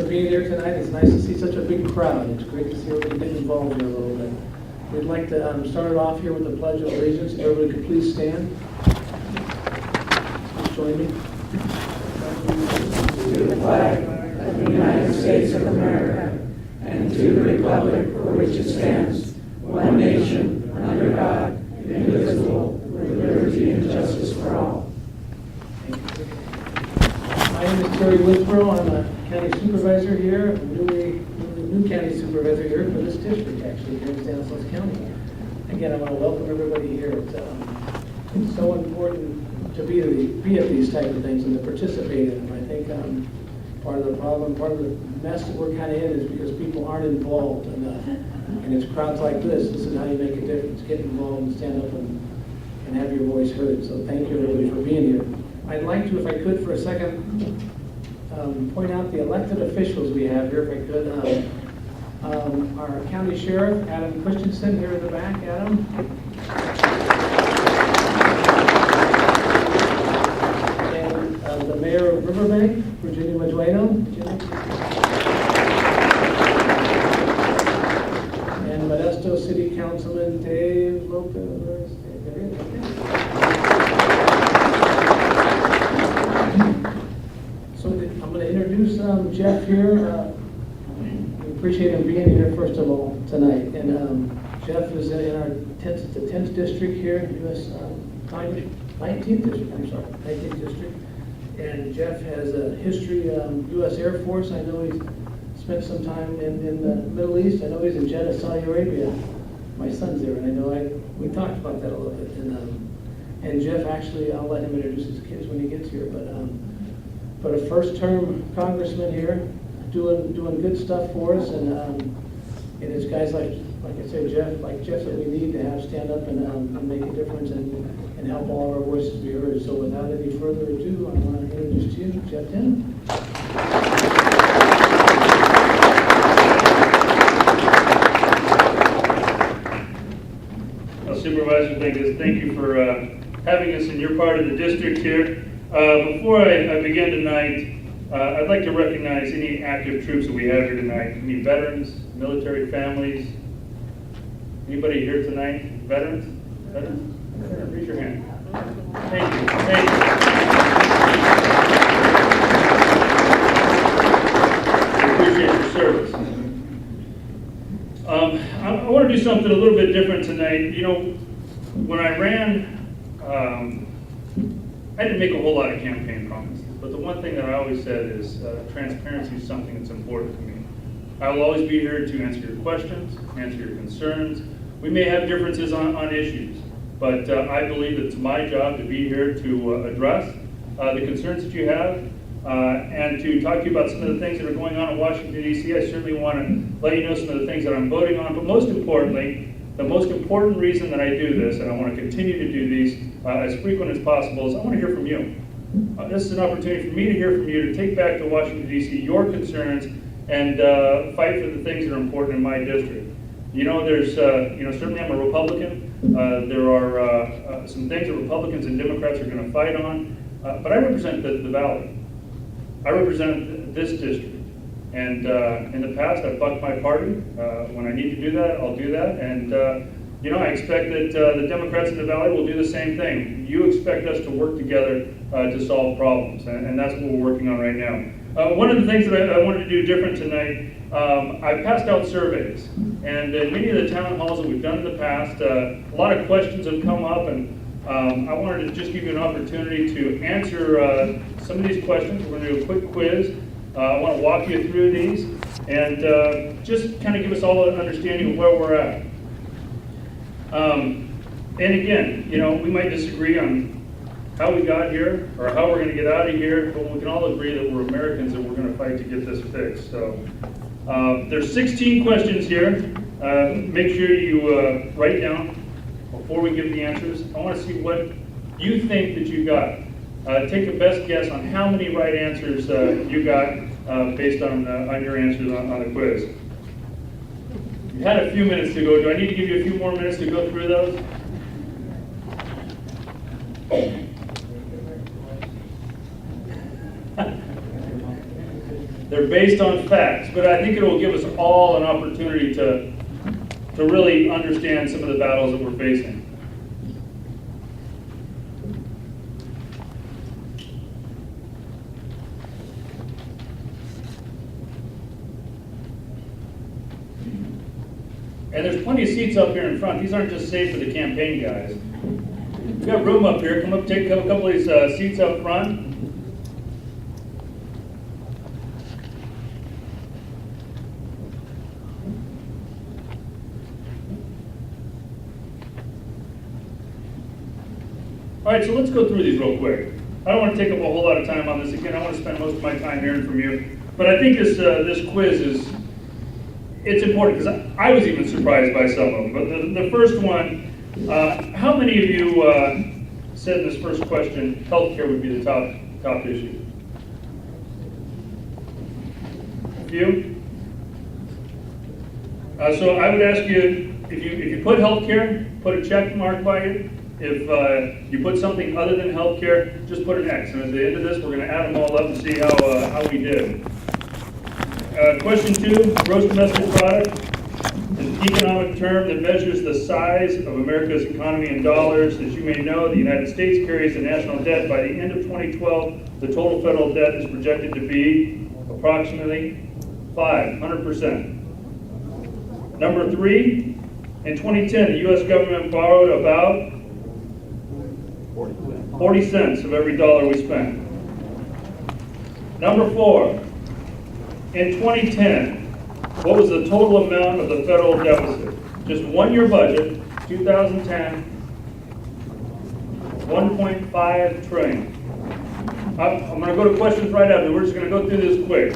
for being here tonight. It's nice to see such a big crowd. It's great to see everybody getting involved here a little bit. We'd like to start it off here with the Pledge of Allegiance. If everybody could please stand. Please join me. To the flag of the United States of America and to the republic for which it stands, one nation, under God, indivisible, with liberty and justice for all. My name is Terry Withrow. I'm a county supervisor here, a new county supervisor here for this district, actually, here in Denham Salida County. Again, I want to welcome everybody here. It's so important to be at these type of things and to participate in them. I think part of the problem, part of the mess that we're kind of in is because people aren't involved enough. And it's crowds like this is how you make a difference. Get involved and stand up and have your voice heard. So thank you everybody for being here. I'd like to, if I could for a second, point out the elected officials we have here, if I could. Our county sheriff, Adam Christensen, here in the back. Adam. And the mayor of Riverbank, Virginia Madueno. And Modesto City Councilman Dave Lopez. So I'm going to introduce Jeff here. We appreciate him being here, first of all, tonight. And Jeff is in our 10th district here, U.S. 19th district, I'm sorry, 19th district. And Jeff has a history, U.S. Air Force. I know he's spent some time in the Middle East. I know he's in Jeddah, Saudi Arabia. My son's there, and I know we talked about that a little bit. And Jeff, actually, I'll let him introduce his kids when he gets here. But a first-term congressman here, doing good stuff for us, and it's guys like I said, Jeff that we need to have stand up and make a difference and help all of our voices be heard. So without any further ado, I want to introduce to you Jeff Denham. Well, Supervisor, thank you for having us in your part of the district here. Before I begin tonight, I'd like to recognize any active troops that we have here tonight. Any veterans, military families? Anybody here tonight? Veterans? Veterans? Raise your hand. Thank you. I appreciate your service. I want to do something a little bit different tonight. You know, when I ran, I didn't make a whole lot of campaign promises, but the one thing that I always said is transparency is something that's important to me. I will always be here to answer your questions, answer your concerns. We may have differences on issues, but I believe it's my job to be here to address the concerns that you have and to talk to you about some of the things that are going on in Washington, D.C. I certainly want to let you know some of the things that I'm voting on, but most importantly, the most important reason that I do this, and I want to continue to do these as frequent as possible, is I want to hear from you. This is an opportunity for me to hear from you, to take back to Washington, D.C. your concerns and fight for the things that are important in my district. You know, there's, certainly I'm a Republican. There are some things that Republicans and Democrats are going to fight on, but I represent the Valley. I represent this district. And in the past, I've bucked my party. When I need to do that, I'll do that. And, I expect that the Democrats in the Valley will do the same thing. You expect us to work together to solve problems, and that's what we're working on right now. One of the things that I wanted to do different tonight, I passed out surveys. And in many of the town halls that we've done in the past, a lot of questions have come up, and I wanted to just give you an opportunity to answer some of these questions. We're going to do a quick quiz. I want to walk you through these and just kind of give us all an understanding of where we're at. And again, we might disagree on how we got here or how we're going to get out of here, but we can all agree that we're Americans and we're going to fight to get this fixed. So there's 16 questions here. Make sure you write down before we give the answers. I want to see what you think that you got. Take a best guess on how many right answers you got based on your answers on the quiz. You had a few minutes to go. Do I need to give you a few more minutes to go through those? They're based on facts, but I think it will give us all an opportunity to really understand some of the battles that we're facing. And there's plenty of seats up here in front. These aren't just saved for the campaign guys. We've got room up here. Come up, take a couple of these seats up front. All right, so let's go through these real quick. I don't want to take up a whole lot of time on this. Again, I want to spend most of my time hearing from you. But I think this quiz it's important because I was even surprised by some of them. But the first one, how many of you said in this first question, healthcare would be the top issue? A few? So I would ask you, if you put healthcare, put a check mark by it. If you put something other than healthcare, just put an X. And at the end of this, we're going to add them all up and see how we did. Question 2, gross domestic product is an economic term that measures the size of America's economy in dollars. As you may know, the United States carries the national debt. By the end of 2012, the total federal debt is projected to be approximately 500%. Number 3, in 2010, the U.S. government borrowed about 40 cents of every dollar we spent. Number 4, in 2010, what was the total amount of the federal deficit? Just 1 year budget, 2010, 1.5 trillion. I'm going to go to questions right after. We're just going to go through this quick.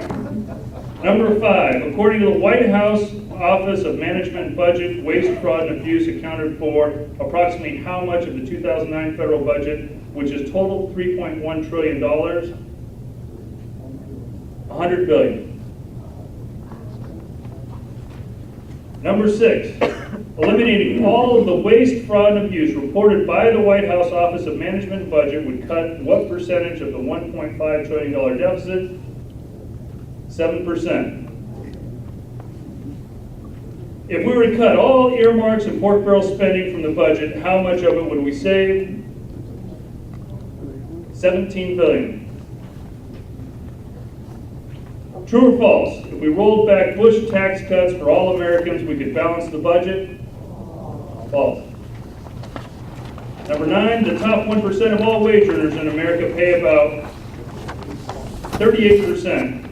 Number 5, according to the White House Office of Management and Budget, waste, fraud, and abuse accounted for approximately how much of the 2009 federal budget, which is total $3.1 trillion? 100 billion. Number 6, eliminating all of the waste, fraud, and abuse reported by the White House Office of Management and Budget would cut what percentage of the $1.5 trillion deficit? 7%. If we were to cut all earmarks and pork barrel spending from the budget, how much of it would we save? 17 billion. True or false? If we rolled back Bush tax cuts for all Americans, we could balance the budget? False. Number 9, the top 1% of all wage earners in America pay about 38%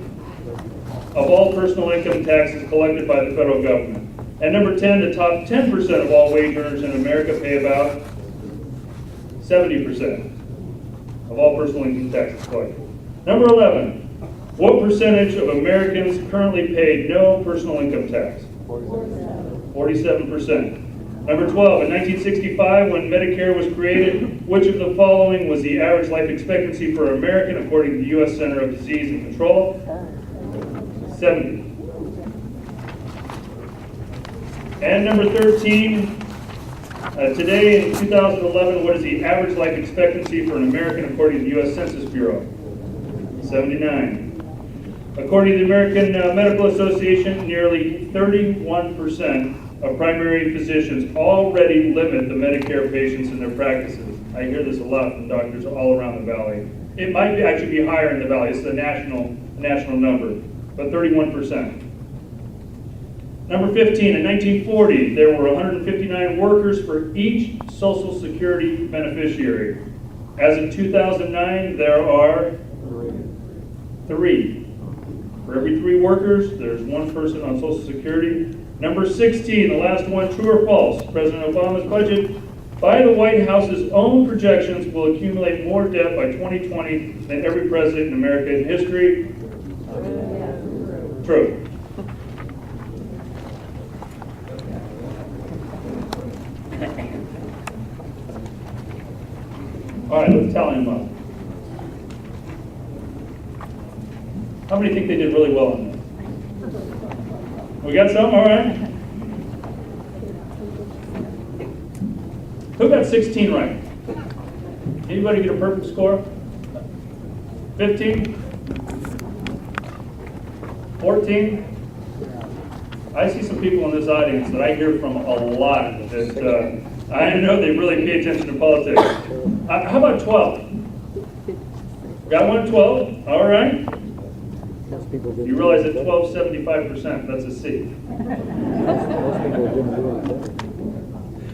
of all personal income taxes collected by the federal government. And number 10, the top 10% of all wage earners in America pay about 70% of all personal income taxes collected. Number 11, what percentage of Americans currently pay no personal income tax? 47%. Number 12, in 1965, when Medicare was created, which of the following was the average life expectancy for an American according to the U.S. Center of Disease and Control? 70. And number 13, today in 2011, what is the average life expectancy for an American according to the U.S. Census Bureau? 79. According to the American Medical Association, nearly 31% of primary physicians already limit the Medicare patients in their practices. I hear this a lot from doctors all around the valley. It might actually be higher in the valley. It's the national number, but 31%. Number 15, in 1940, there were 159 workers for each Social Security beneficiary. As of 2009, there are 3. For every 3 workers, there's 1 person on Social Security. Number 16, the last one, true or false? President Obama's budget, by the White House's own projections, will accumulate more debt by 2020 than every president in America in history. True. All right, let's tally them up. How many think they did really well on this? We got some? All right. Who got 16 right? Anybody get a perfect score? 15? 14? I see some people in this audience that I hear from a lot that I know they really pay attention to politics. How about 12? Got one 12? All right. You realize that 12 is 75%. That's a C.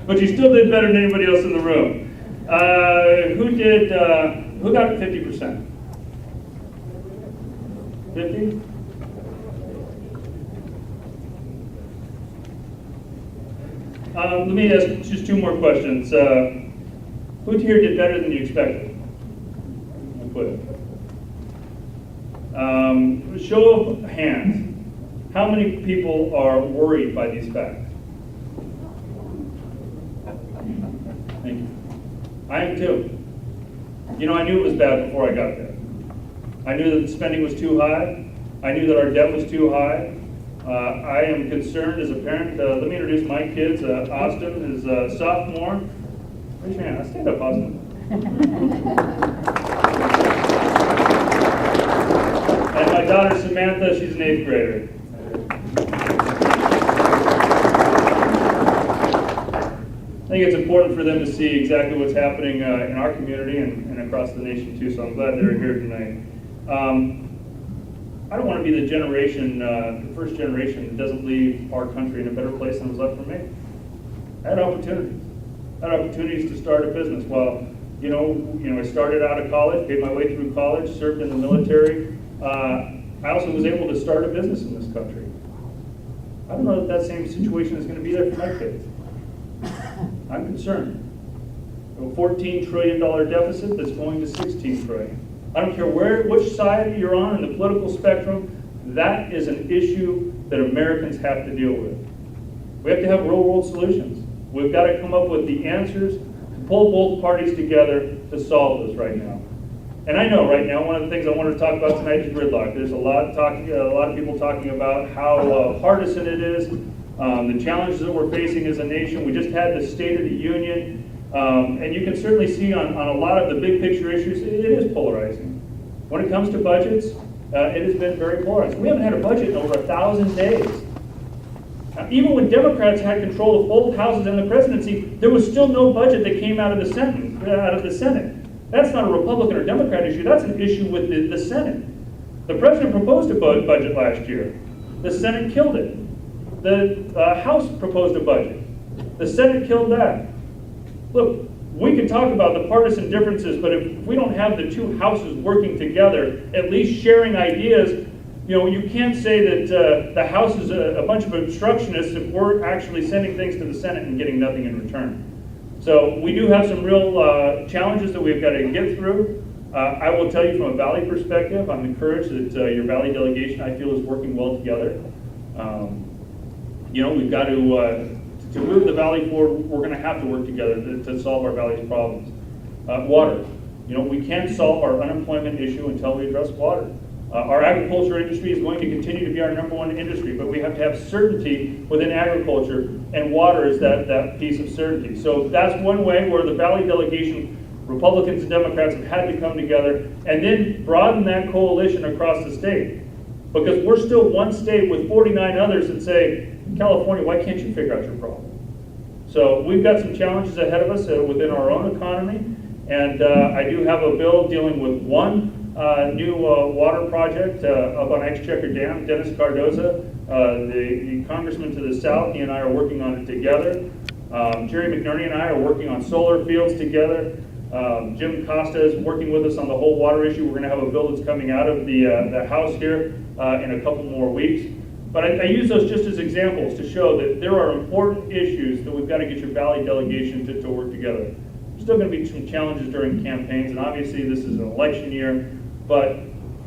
But you still did better than anybody else in the room. Who got 50%? 50? Let me ask just two more questions. Who here did better than you expected? I'll put it. Show of hands. How many people are worried by these facts? Thank you. I am too. You know, I knew it was bad before I got there. I knew that the spending was too high. I knew that our debt was too high. I am concerned as a parent. Let me introduce my kids. Austin is a sophomore. Raise your hand. Stand up, Austin. And my daughter Samantha, she's an 8th grader. I think it's important for them to see exactly what's happening in our community and across the nation too, so I'm glad they're here tonight. I don't want to be the generation, the first generation that doesn't leave our country in a better place than was left for me. I had opportunities. I had opportunities to start a business. Well, I started out of college, paid my way through college, served in the military. I also was able to start a business in this country. I don't know if that same situation is going to be there for my kids. I'm concerned. A $14 trillion deficit that's going to $16 trillion. I don't care which side you're on in the political spectrum, that is an issue that Americans have to deal with. We have to have real world solutions. We've got to come up with the answers to pull both parties together to solve this right now. And I know right now, one of the things I wanted to talk about tonight is gridlock. There's a lot of people talking about how partisan it is, the challenges that we're facing as a nation. We just had the State of the Union. And you can certainly see on a lot of the big picture issues, it is polarizing. When it comes to budgets, it has been very polarizing. We haven't had a budget in over 1,000 days. Even when Democrats had control of both houses and the presidency, there was still no budget that came out of the Senate. That's not a Republican or Democrat issue. That's an issue with the Senate. The president proposed a budget last year. The Senate killed it. The House proposed a budget. The Senate killed that. Look, we can talk about the partisan differences, but if we don't have the two houses working together, at least sharing ideas, you can't say that the House is a bunch of obstructionists if we're actually sending things to the Senate and getting nothing in return. So we do have some real challenges that we've got to get through. I will tell you from a Valley perspective, I'm encouraged that your Valley delegation, I feel, is working well together. We've got to move the Valley forward. We're going to have to work together to solve our Valley's problems. Water. We can't solve our unemployment issue until we address water. Our agriculture industry is going to continue to be our #1 industry, but we have to have certainty within agriculture, and water is that piece of certainty. So that's one way where the Valley delegation, Republicans and Democrats, have had to come together and then broaden that coalition across the state. Because we're still one state with 49 others that say, California, why can't you figure out your problem? So we've got some challenges ahead of us within our own economy, and I do have a bill dealing with one new water project up on Exchequer Dam. Dennis Cardoza, the congressman to the south, he and I are working on it together. Jerry McNerney and I are working on solar fields together. Jim Costa is working with us on the whole water issue. We're going to have a bill that's coming out of the House here in a couple more weeks. But I use those just as examples to show that there are important issues that we've got to get your Valley delegation to work together. There's still going to be some challenges during campaigns, and obviously this is an election year, but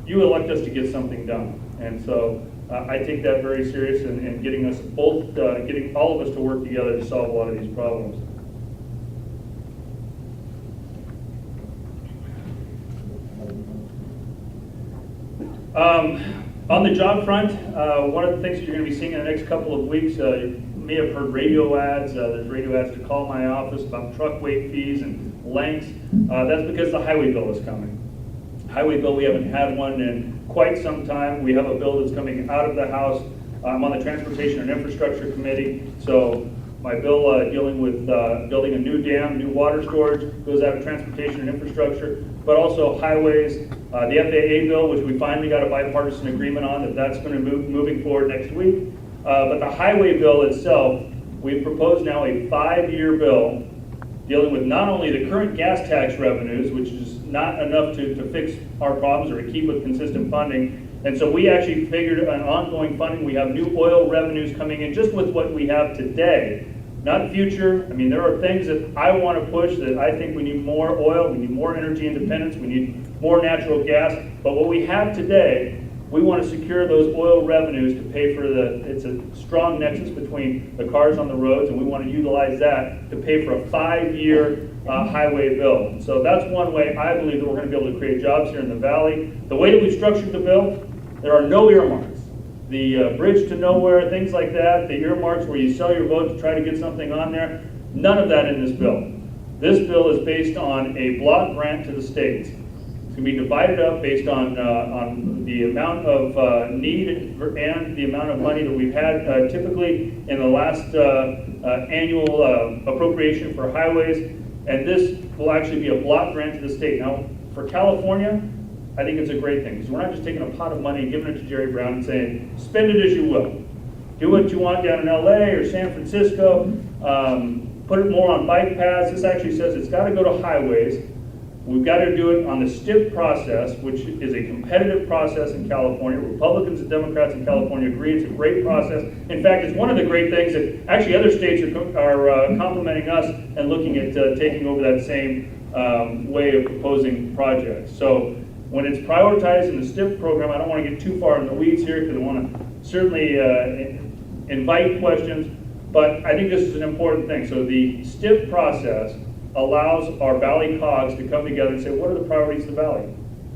you elect us to get something done. And so I take that very serious in getting us both, getting all of us to work together to solve a lot of these problems. On the job front, one of the things that you're going to be seeing in the next couple of weeks, you may have heard radio ads. There's radio ads to call my office about truck weight fees and lengths. That's because the highway bill is coming. Highway bill, we haven't had one in quite some time. We have a bill that's coming out of the House. I'm on the Transportation and Infrastructure Committee, so my bill dealing with building a new dam, new water storage, goes out of Transportation and Infrastructure, but also highways. The FAA bill, which we finally got a bipartisan agreement on, that's going to move moving forward next week. But the highway bill itself, we've proposed now a 5-year bill dealing with not only the current gas tax revenues, which is not enough to fix our problems or to keep with consistent funding. And so we actually figured an ongoing funding. We have new oil revenues coming in just with what we have today, not future. I mean, there are things that I want to push that I think we need more oil, we need more energy independence, we need more natural gas. But what we have today, we want to secure those oil revenues to pay for it's a strong nexus between the cars on the roads, and we want to utilize that to pay for a 5-year highway bill. So that's one way I believe that we're going to be able to create jobs here in the Valley. The way that we structured the bill, there are no earmarks. The bridge to nowhere, things like that, the earmarks where you sell your vote to try to get something on there, none of that in this bill. This bill is based on a block grant to the states. It's going to be divided up based on the amount of need and the amount of money that we've had typically in the last annual appropriation for highways. And this will actually be a block grant to the state. Now, for California, I think it's a great thing, because we're not just taking a pot of money and giving it to Jerry Brown and saying, spend it as you will. Do what you want down in LA or San Francisco. Put it more on bike paths. This actually says it's got to go to highways. We've got to do it on the STIP process, which is a competitive process in California. Republicans and Democrats in California agree it's a great process. In fact, it's one of the great things that actually other states are complimenting us and looking at taking over that same way of proposing projects. So when it's prioritized in the STIP program, I don't want to get too far in the weeds here because I want to certainly invite questions, but I think this is an important thing. So the STIP process allows our Valley COGs to come together and say, what are the priorities of the Valley?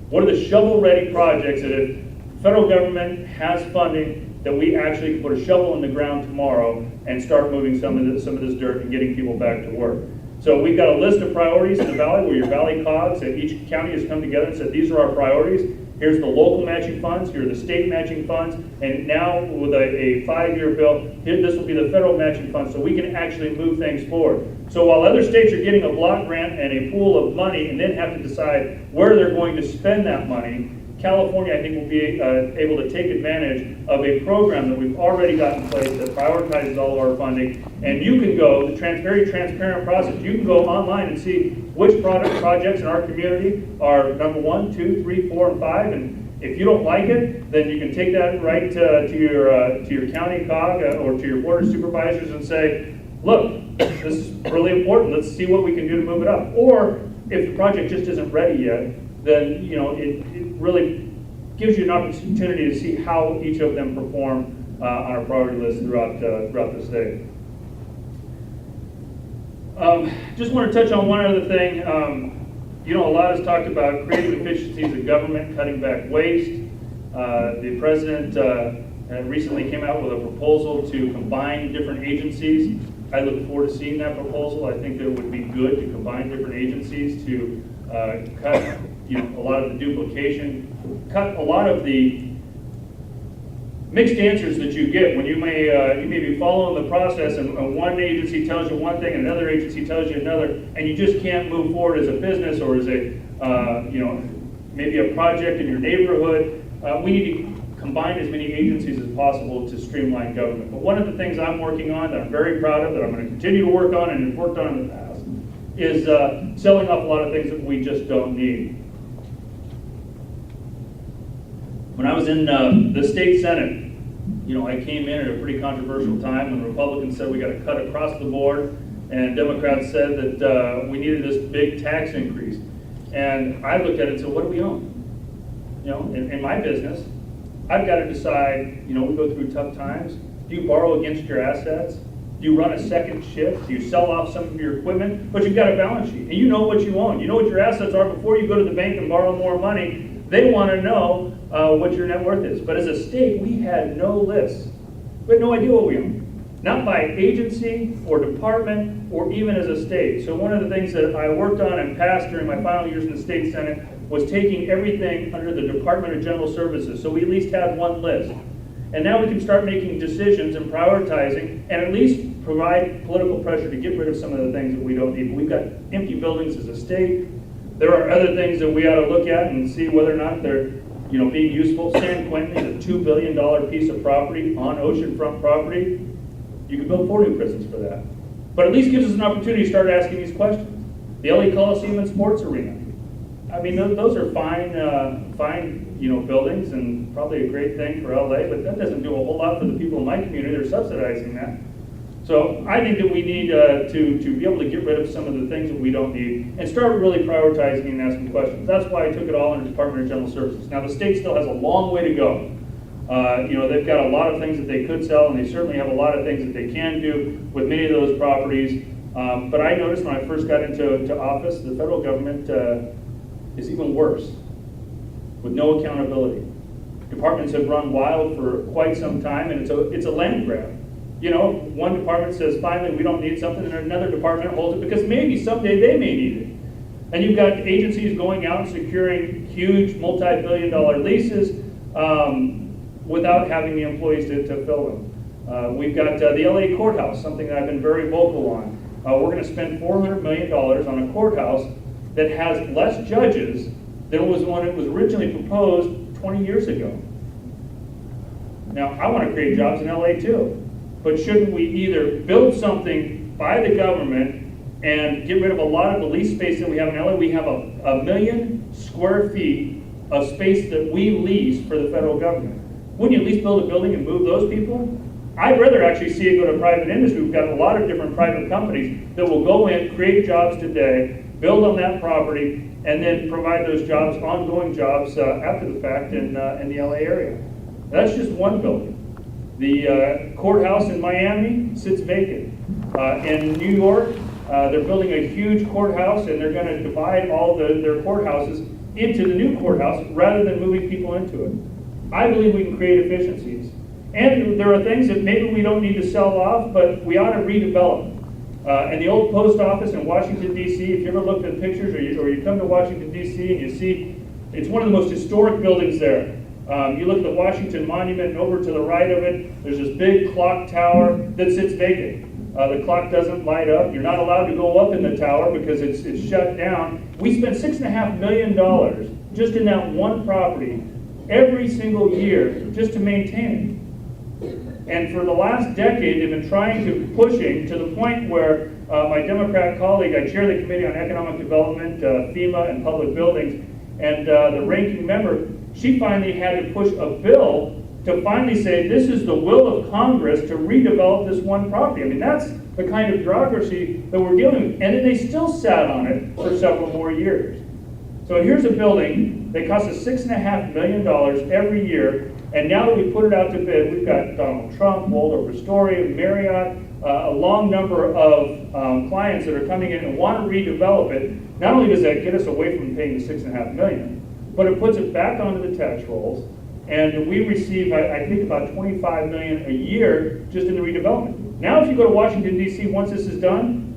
What are the shovel-ready projects that if federal government has funding that we actually can put a shovel in the ground tomorrow and start moving some of this dirt and getting people back to work? So we've got a list of priorities in the Valley where your Valley COGs at each county has come together and said, these are our priorities. Here's the local matching funds, here are the state matching funds, and now with a 5-year bill, this will be the federal matching funds, so we can actually move things forward. So while other states are getting a block grant and a pool of money and then have to decide where they're going to spend that money, California, I think, will be able to take advantage of a program that we've already got in place that prioritizes all of our funding. And you can go, very transparent process, you can go online and see which projects in our community are number 1, 2, 3, 4, and 5. And if you don't like it, then you can take that right to your county COG or to your board of supervisors and say, look, this is really important. Let's see what we can do to move it up. Or if the project just isn't ready yet, then it really gives you an opportunity to see how each of them perform on our priority list throughout the state. Just want to touch on one other thing. A lot has talked about creating efficiencies of government, cutting back waste. The president recently came out with a proposal to combine different agencies. I look forward to seeing that proposal. I think that it would be good to combine different agencies to cut a lot of the duplication, cut a lot of the mixed answers that you get when you may be following the process and one agency tells you one thing and another agency tells you another, and you just can't move forward as a business or as a maybe a project in your neighborhood. We need to combine as many agencies as possible to streamline government. But one of the things I'm working on that I'm very proud of, that I'm going to continue to work on and have worked on in the past, is selling off a lot of things that we just don't need. When I was in the state Senate, I came in at a pretty controversial time when Republicans said we got to cut across the board, and Democrats said that we needed this big tax increase. And I looked at it and said, what do we own? In my business, I've got to decide, we go through tough times. Do you borrow against your assets? Do you run a second shift? Do you sell off some of your equipment? But you've got a balance sheet, and you know what you own. You know what your assets are before you go to the bank and borrow more money. They want to know what your net worth is. But as a state, we had no list. We had no idea what we owned. Not by agency or department or even as a state. So one of the things that I worked on and passed during my final years in the state Senate was taking everything under the Department of General Services, so we at least had one list. And now we can start making decisions and prioritizing and at least provide political pressure to get rid of some of the things that we don't need. We've got empty buildings as a state. There are other things that we ought to look at and see whether or not they're being useful. San Quentin is a $2 billion piece of property on oceanfront property. You could build 4 new prisons for that. But at least gives us an opportunity to start asking these questions. The LA Coliseum and Sports Arena. I mean, those are fine buildings and probably a great thing for LA, but that doesn't do a whole lot for the people in my community. They're subsidizing that. So I think that we need to be able to get rid of some of the things that we don't need and start really prioritizing and asking questions. That's why I took it all in the Department of General Services. Now the state still has a long way to go. They've got a lot of things that they could sell, and they certainly have a lot of things that they can do with many of those properties. But I noticed when I first got into office, the federal government is even worse, with no accountability. Departments have run wild for quite some time, and it's a land grab. One department says, finally, we don't need something, and another department holds it because maybe someday they may need it. And you've got agencies going out and securing huge multi-billion-dollar leases without having the employees to fill them. We've got the LA courthouse, something that I've been very vocal on. We're going to spend $400 million on a courthouse that has less judges than was when it was originally proposed 20 years ago. Now, I want to create jobs in LA too. But shouldn't we either build something by the government and get rid of a lot of the lease space that we have in LA? We have a million square feet of space that we lease for the federal government. Wouldn't you at least build a building and move those people? I'd rather actually see it go to private industry. We've got a lot of different private companies that will go in, create jobs today, build on that property, and then provide those jobs, ongoing jobs after the fact in the LA area. That's just one building. The courthouse in Miami sits vacant. In New York, they're building a huge courthouse, and they're going to divide all their courthouses into the new courthouse rather than moving people into it. I believe we can create efficiencies. And there are things that maybe we don't need to sell off, but we ought to redevelop. And the old post office in Washington, D.C., if you ever looked at pictures or you come to Washington, D.C., and you see it's one of the most historic buildings there. You look at the Washington Monument, and over to the right of it, there's this big clock tower that sits vacant. The clock doesn't light up. You're not allowed to go up in the tower because it's shut down. We spend $6.5 million just in that one property every single year just to maintain it. And for the last decade, they've been pushing to the point where my Democrat colleague, I chair the Committee on Economic Development, FEMA, and Public Buildings, and the ranking member, she finally had to push a bill to finally say this is the will of Congress to redevelop this one property. I mean, that's the kind of bureaucracy that we're dealing with. And then they still sat on it for several more years. So here's a building that costs us $6.5 million every year, and now that we put it out to bid, we've got Donald Trump, Waldorf Astoria, Marriott, a long number of clients that are coming in and want to redevelop it. Not only does that get us away from paying the $6.5 million, but it puts it back onto the tax rolls, and we receive, I think, about $25 million a year just in the redevelopment. Now, if you go to Washington, D.C., once this is done,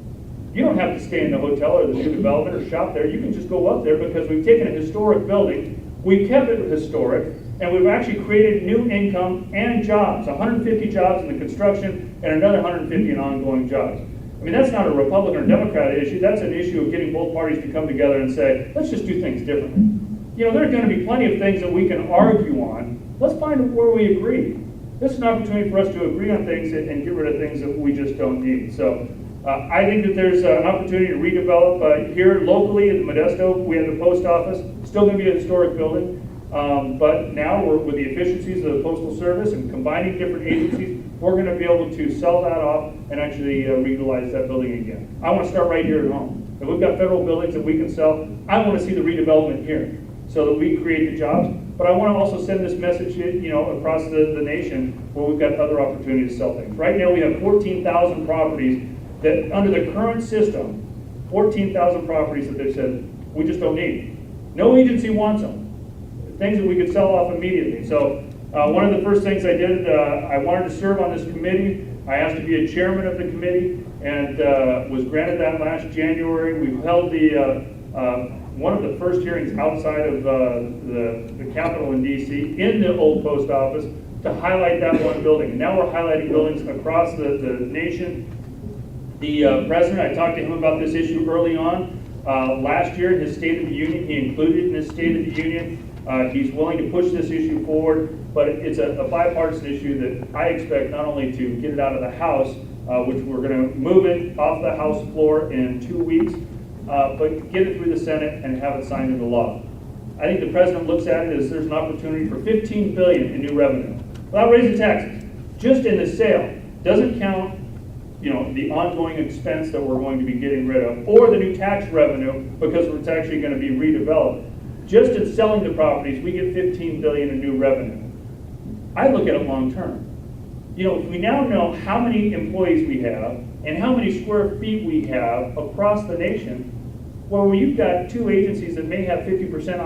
you don't have to stay in the hotel or the new development or shop there. You can just go up there because we've taken a historic building, we've kept it historic, and we've actually created new income and jobs, 150 jobs in the construction and another 150 in ongoing jobs. I mean, that's not a Republican or Democrat issue. That's an issue of getting both parties to come together and say, let's just do things differently. There are going to be plenty of things that we can argue on. Let's find where we agree. This is an opportunity for us to agree on things and get rid of things that we just don't need. So I think that there's an opportunity to redevelop here locally in Modesto. We have the post office, still going to be a historic building. But now we're with the efficiencies of the Postal Service and combining different agencies, we're going to be able to sell that off and actually reutilize that building again. I want to start right here at home. If we've got federal buildings that we can sell, I want to see the redevelopment here so that we create the jobs. But I want to also send this message, across the nation where we've got other opportunities to sell things. Right now we have 14,000 properties that, under the current system, 14,000 properties that they've said we just don't need. No agency wants them. Things that we could sell off immediately. So one of the first things I did, I wanted to serve on this committee. I asked to be a chairman of the committee and was granted that last January. We've held the one of the first hearings outside of the Capitol in DC in the old post office to highlight that one building. And now we're highlighting buildings across the nation. The president, I talked to him about this issue early on. Last year in his State of the Union, he included it in his State of the Union. He's willing to push this issue forward, but it's a bipartisan issue that I expect not only to get it out of the House, which we're going to move it off the House floor in 2 weeks, but get it through the Senate and have it signed into law. I think the president looks at it as there's an opportunity for $15 billion in new revenue without raising taxes, just in the sale. Doesn't count, the ongoing expense that we're going to be getting rid of, or the new tax revenue because it's actually going to be redeveloped. Just in selling the properties, we get $15 billion in new revenue. I look at it long term. If we now know how many employees we have and how many square feet we have across the nation, well, you've got two agencies that may have 50%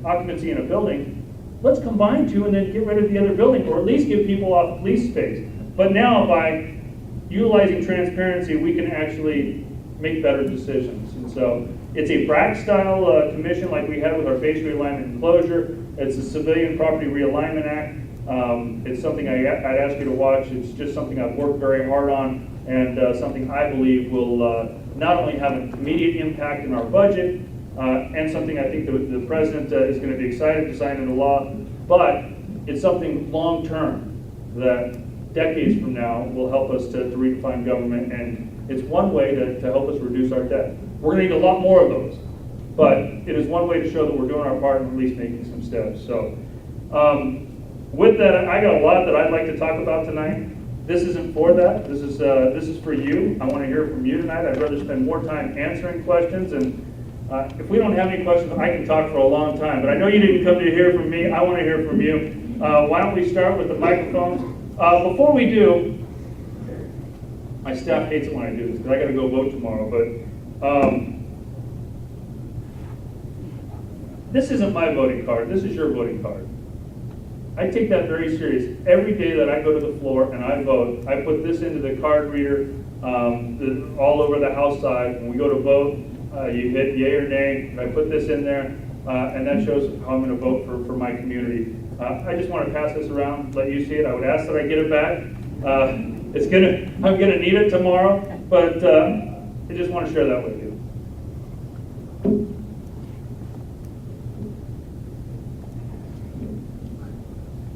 occupancy in a building, let's combine two and then get rid of the other building, or at least give people off lease space. But now, by utilizing transparency, we can actually make better decisions. And so it's a BRAC-style commission like we had with our base realignment and closure. It's the Civilian Property Realignment Act. It's something I'd ask you to watch. It's just something I've worked very hard on, and something I believe will not only have an immediate impact in our budget, and something I think the president is going to be excited to sign into law, but it's something long-term that decades from now will help us to redefine government, and it's one way to help us reduce our debt. We're going to need a lot more of those, but it is one way to show that we're doing our part and at least making some steps. So with that, I got a lot that I'd like to talk about tonight. This isn't for that. This is for you. I want to hear from you tonight. I'd rather spend more time answering questions, and if we don't have any questions, I can talk for a long time, but I know you didn't come to hear from me. I want to hear from you. Why don't we start with the microphones? Before we do, my staff hates it when I do this because I got to go vote tomorrow, but this isn't my voting card. This is your voting card. I take that very serious. Every day that I go to the floor and I vote, I put this into the card reader all over the House side. When we go to vote, you hit yay or nay, and I put this in there, and that shows how I'm going to vote for my community. I just want to pass this around, let you see it. I would ask that I get it back. I'm gonna need it tomorrow, but I just want to share that with you.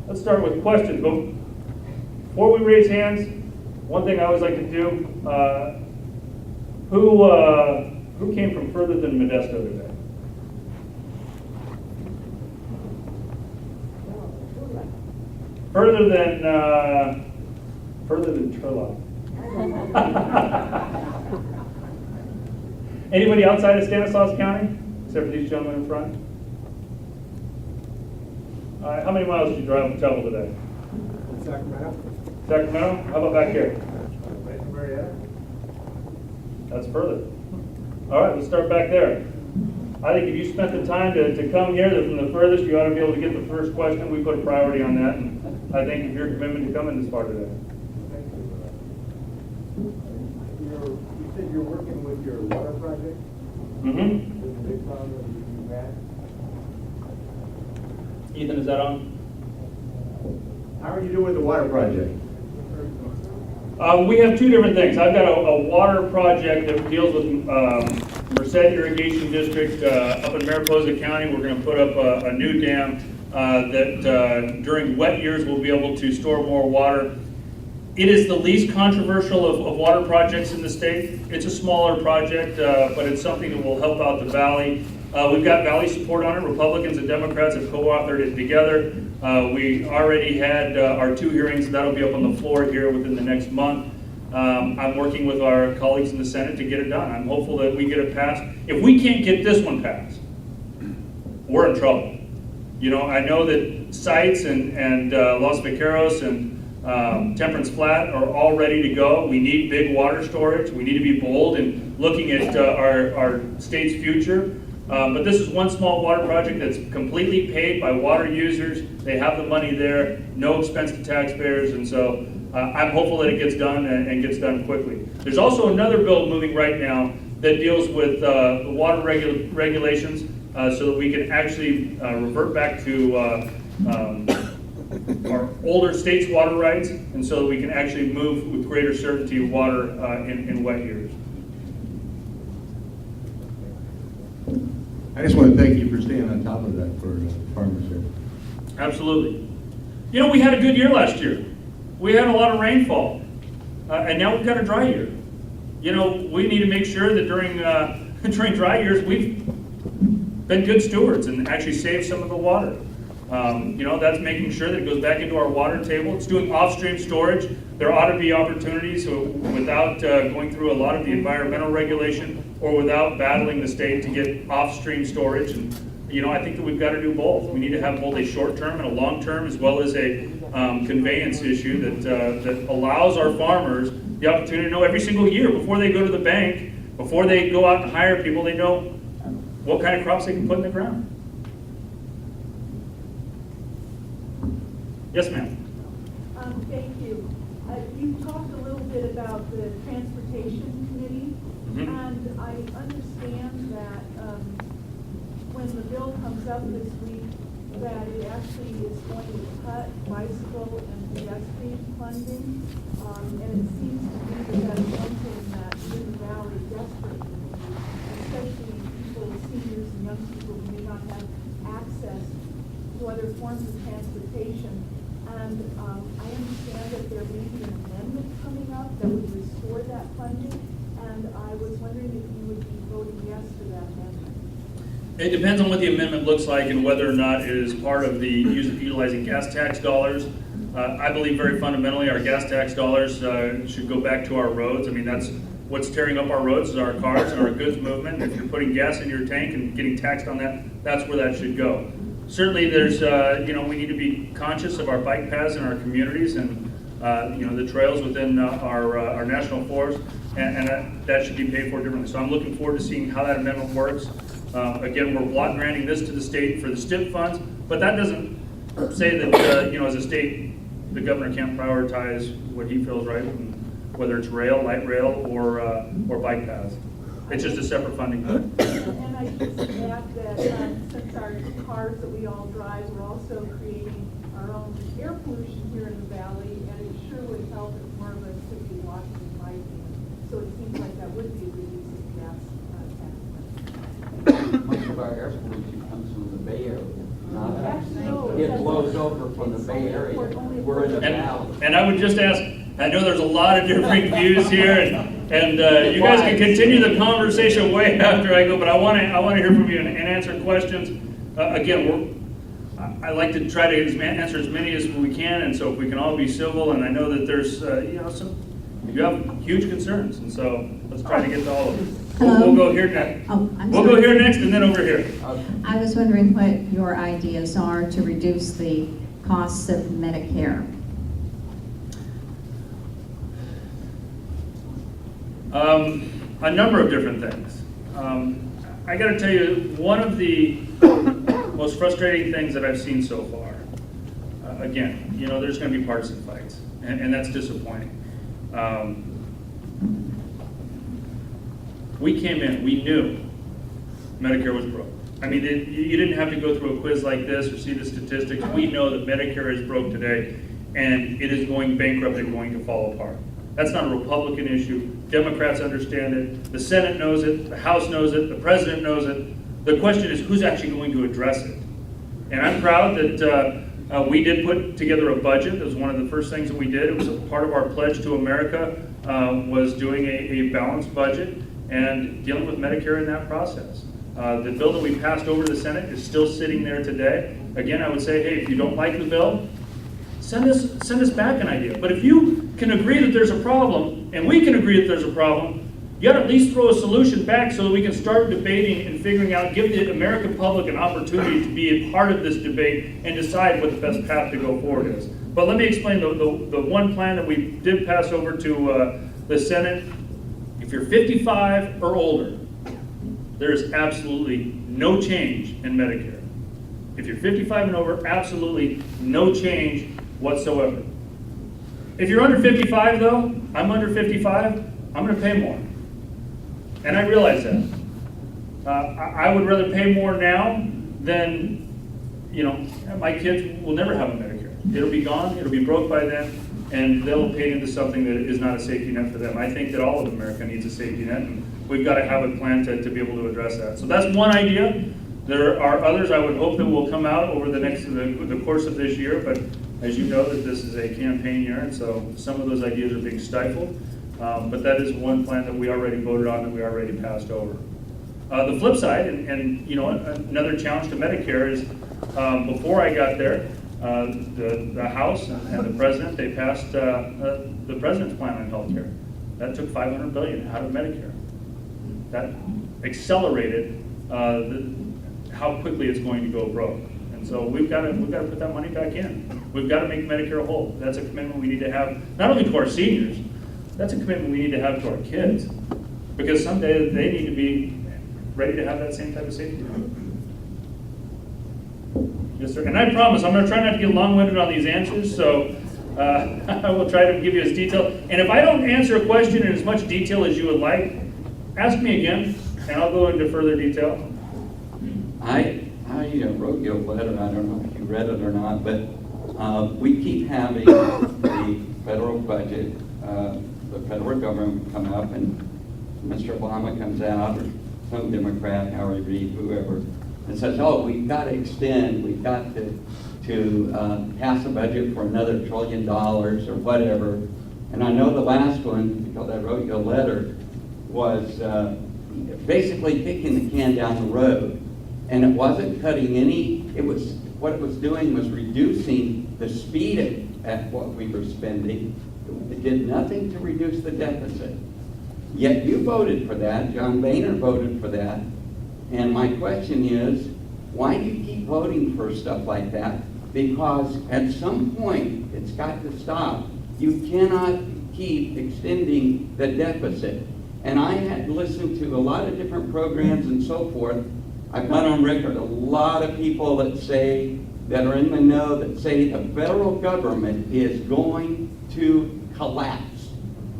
Let's start with questions. But before we raise hands, one thing I always like to do: who came from further than Modesto today? Further than Turlock. Anybody outside of Stanislaus County, except for these gentlemen in front? All right, how many miles did you travel today? Sacramento. Sacramento? How about back here? Right from where you're at. That's further. All right, let's start back there. I think if you spent the time to come here from the furthest, you ought to be able to get the first question. We put a priority on that, and I thank you for your commitment to coming this far today. Thank you. You said you're working with your water project? Mm-hmm. With the big problem that you had? Ethan, is that on? How are you doing with the water project? We have two different things. I've got a water project that deals with Merced Irrigation District up in Mariposa County. We're going to put up a new dam that during wet years we'll be able to store more water. It is the least controversial of water projects in the state. It's a smaller project, but it's something that will help out the valley. We've got valley support on it. Republicans and Democrats have co-authored it together. We already had our 2 hearings. That'll be up on the floor here within the next month. I'm working with our colleagues in the Senate to get it done. I'm hopeful that we get it passed. If we can't get this one passed, we're in trouble. I know that Sites and Los Vaqueros and Temperance Flat are all ready to go. We need big water storage. We need to be bold in looking at our state's future. But this is one small water project that's completely paid by water users. They have the money there, no expense to taxpayers, and so I'm hopeful that it gets done and gets done quickly. There's also another bill moving right now that deals with the water regulations so that we can actually revert back to our older states' water rights, and so that we can actually move with greater certainty of water in wet years. I just want to thank you for staying on top of that for farmers here. Absolutely. You know, we had a good year last year. We had a lot of rainfall, and now we've got a dry year. You know, we need to make sure that during dry years, we've been good stewards and actually saved some of the water. You know, that's making sure that it goes back into our water table. It's doing off-stream storage. There ought to be opportunities without going through a lot of the environmental regulation or without battling the state to get off-stream storage. And, you know, I think that we've got to do both. We need to have both a short-term and a long-term, as well as a conveyance issue that allows our farmers the opportunity to know every single year before they go to the bank, before they go out and hire people, they know what kind of crops they can put in the ground. Yes, ma'am. Thank you. You talked a little bit about the Transportation Committee, and I understand that when the bill comes up this week, that it actually is going to cut bicycle and pedestrian funding, and it seems to me that that's something that Hidden Valley desperately needs, especially people, seniors and young people who may not have access to other forms of transportation. And I understand that there may be an amendment coming up that would restore that funding, and I was wondering if you would be voting yes to that amendment. It depends on what the amendment looks like and whether or not it is part of the utilizing gas tax dollars. I believe very fundamentally our gas tax dollars should go back to our roads. I mean, that's what's tearing up our roads is our cars and our goods movement. If you're putting gas in your tank and getting taxed on that, that's where that should go. Certainly there's, you know, we need to be conscious of our bike paths in our communities and, you know, the trails within our national forest, and that should be paid for differently. So I'm looking forward to seeing how that amendment works. Again, we're block granting this to the state for the STIP funds, but that doesn't say that, you know, as a state, the governor can't prioritize what he feels right, whether it's rail, light rail, or bike paths. It's just a separate funding. And I just add that since our cars that we all drive, we're also creating our own air pollution here in the valley, and it sure would help if more of us could be walking and biking. So it seems like that would be a good use of gas tax. Most of our air pollution comes from the Bay Area. No, It blows over from the Bay Area. We're in the valley. And I would just ask, I know there's a lot of different views here, and you guys can continue the conversation way after I go, but I want to hear from you and answer questions. Again, I like to try to answer as many as we can, and so if we can all be civil, and I know that there's you know, you have huge concerns, and so let's try to get to all of them. We'll go here next. Oh, I'm we'll sorry. go here next, and then over here. I was wondering what your ideas are to reduce the costs of Medicare. A number of different things. I got to tell you, one of the most frustrating things that I've seen so far, again, you know, there's going to be partisan fights, and that's disappointing. We came in, we knew Medicare was broke. I mean, you didn't have to go through a quiz like this or see the statistics. We know that Medicare is broke today, and it is going bankrupt and going to fall apart. That's not a Republican issue. Democrats understand it. The Senate knows it. The House knows it. The President knows it. The question is who's actually going to address it. And I'm proud that we did put together a budget. It was one of the first things that we did. It was a part of our pledge to America was doing a balanced budget and dealing with Medicare in that process. The bill that we passed over to the Senate is still sitting there today. Again, I would say, hey, if you don't like the bill, send us back an idea. But if you can agree that there's a problem, and we can agree that there's a problem, you gotta at least throw a solution back so that we can start debating and figuring out, give the American public an opportunity to be a part of this debate and decide what the best path to go forward is. But let me explain the one plan that we did pass over to the Senate. If you're 55 or older, there is absolutely no change in Medicare. If you're 55 and over, absolutely no change whatsoever. If you're under 55 though, I'm under 55, I'm gonna pay more. And I realize that. I would rather pay more now than, you know, my kids will never have a Medicare. It'll be gone, it'll be broke by then, and they'll pay into something that is not a safety net for them. I think that all of America needs a safety net, and we've got to have a plan to be able to address that. So that's one idea. There are others I would hope that will come out over the course of this year, but as you know, that this is a campaign year, and so some of those ideas are being stifled. But that is one plan that we already voted on, that we already passed over. The flip side, and you know, another challenge to Medicare is, before I got there, the House and the President, they passed the President's plan on health care. That took $500 billion out of Medicare. That accelerated how quickly it's going to go broke. And so we've got to put that money back in. We've got to make Medicare whole. That's a commitment we need to have, not only to our seniors, that's a commitment we need to have to our kids, because someday they need to be ready to have that same type of safety net. Yes, sir. And I promise, I'm going to try not to get long-winded on these answers, so I will try to give you as detail. And if I don't answer a question in as much detail as you would like, ask me again, and I'll go into further detail. I wrote you a letter, I don't know if you read it or not, but we keep having the federal budget, the federal government come up, and Mr. Obama comes out, or some Democrat, Harry Reid, whoever, and says, oh, we've got to extend, we've got to pass a budget for another $1 trillion or whatever. And I know the last one, because I wrote you a letter, was basically kicking the can down the road. And it wasn't cutting any, what it was doing was reducing the speed at what we were spending. It did nothing to reduce the deficit. Yet you voted for that, John Boehner voted for that. And my question is, why do you keep voting for stuff like that? Because at some point, it's got to stop. You cannot keep extending the deficit. And I had listened to a lot of different programs and so forth. I've gone on record, a lot of people that are in the know that say the federal government is going to collapse.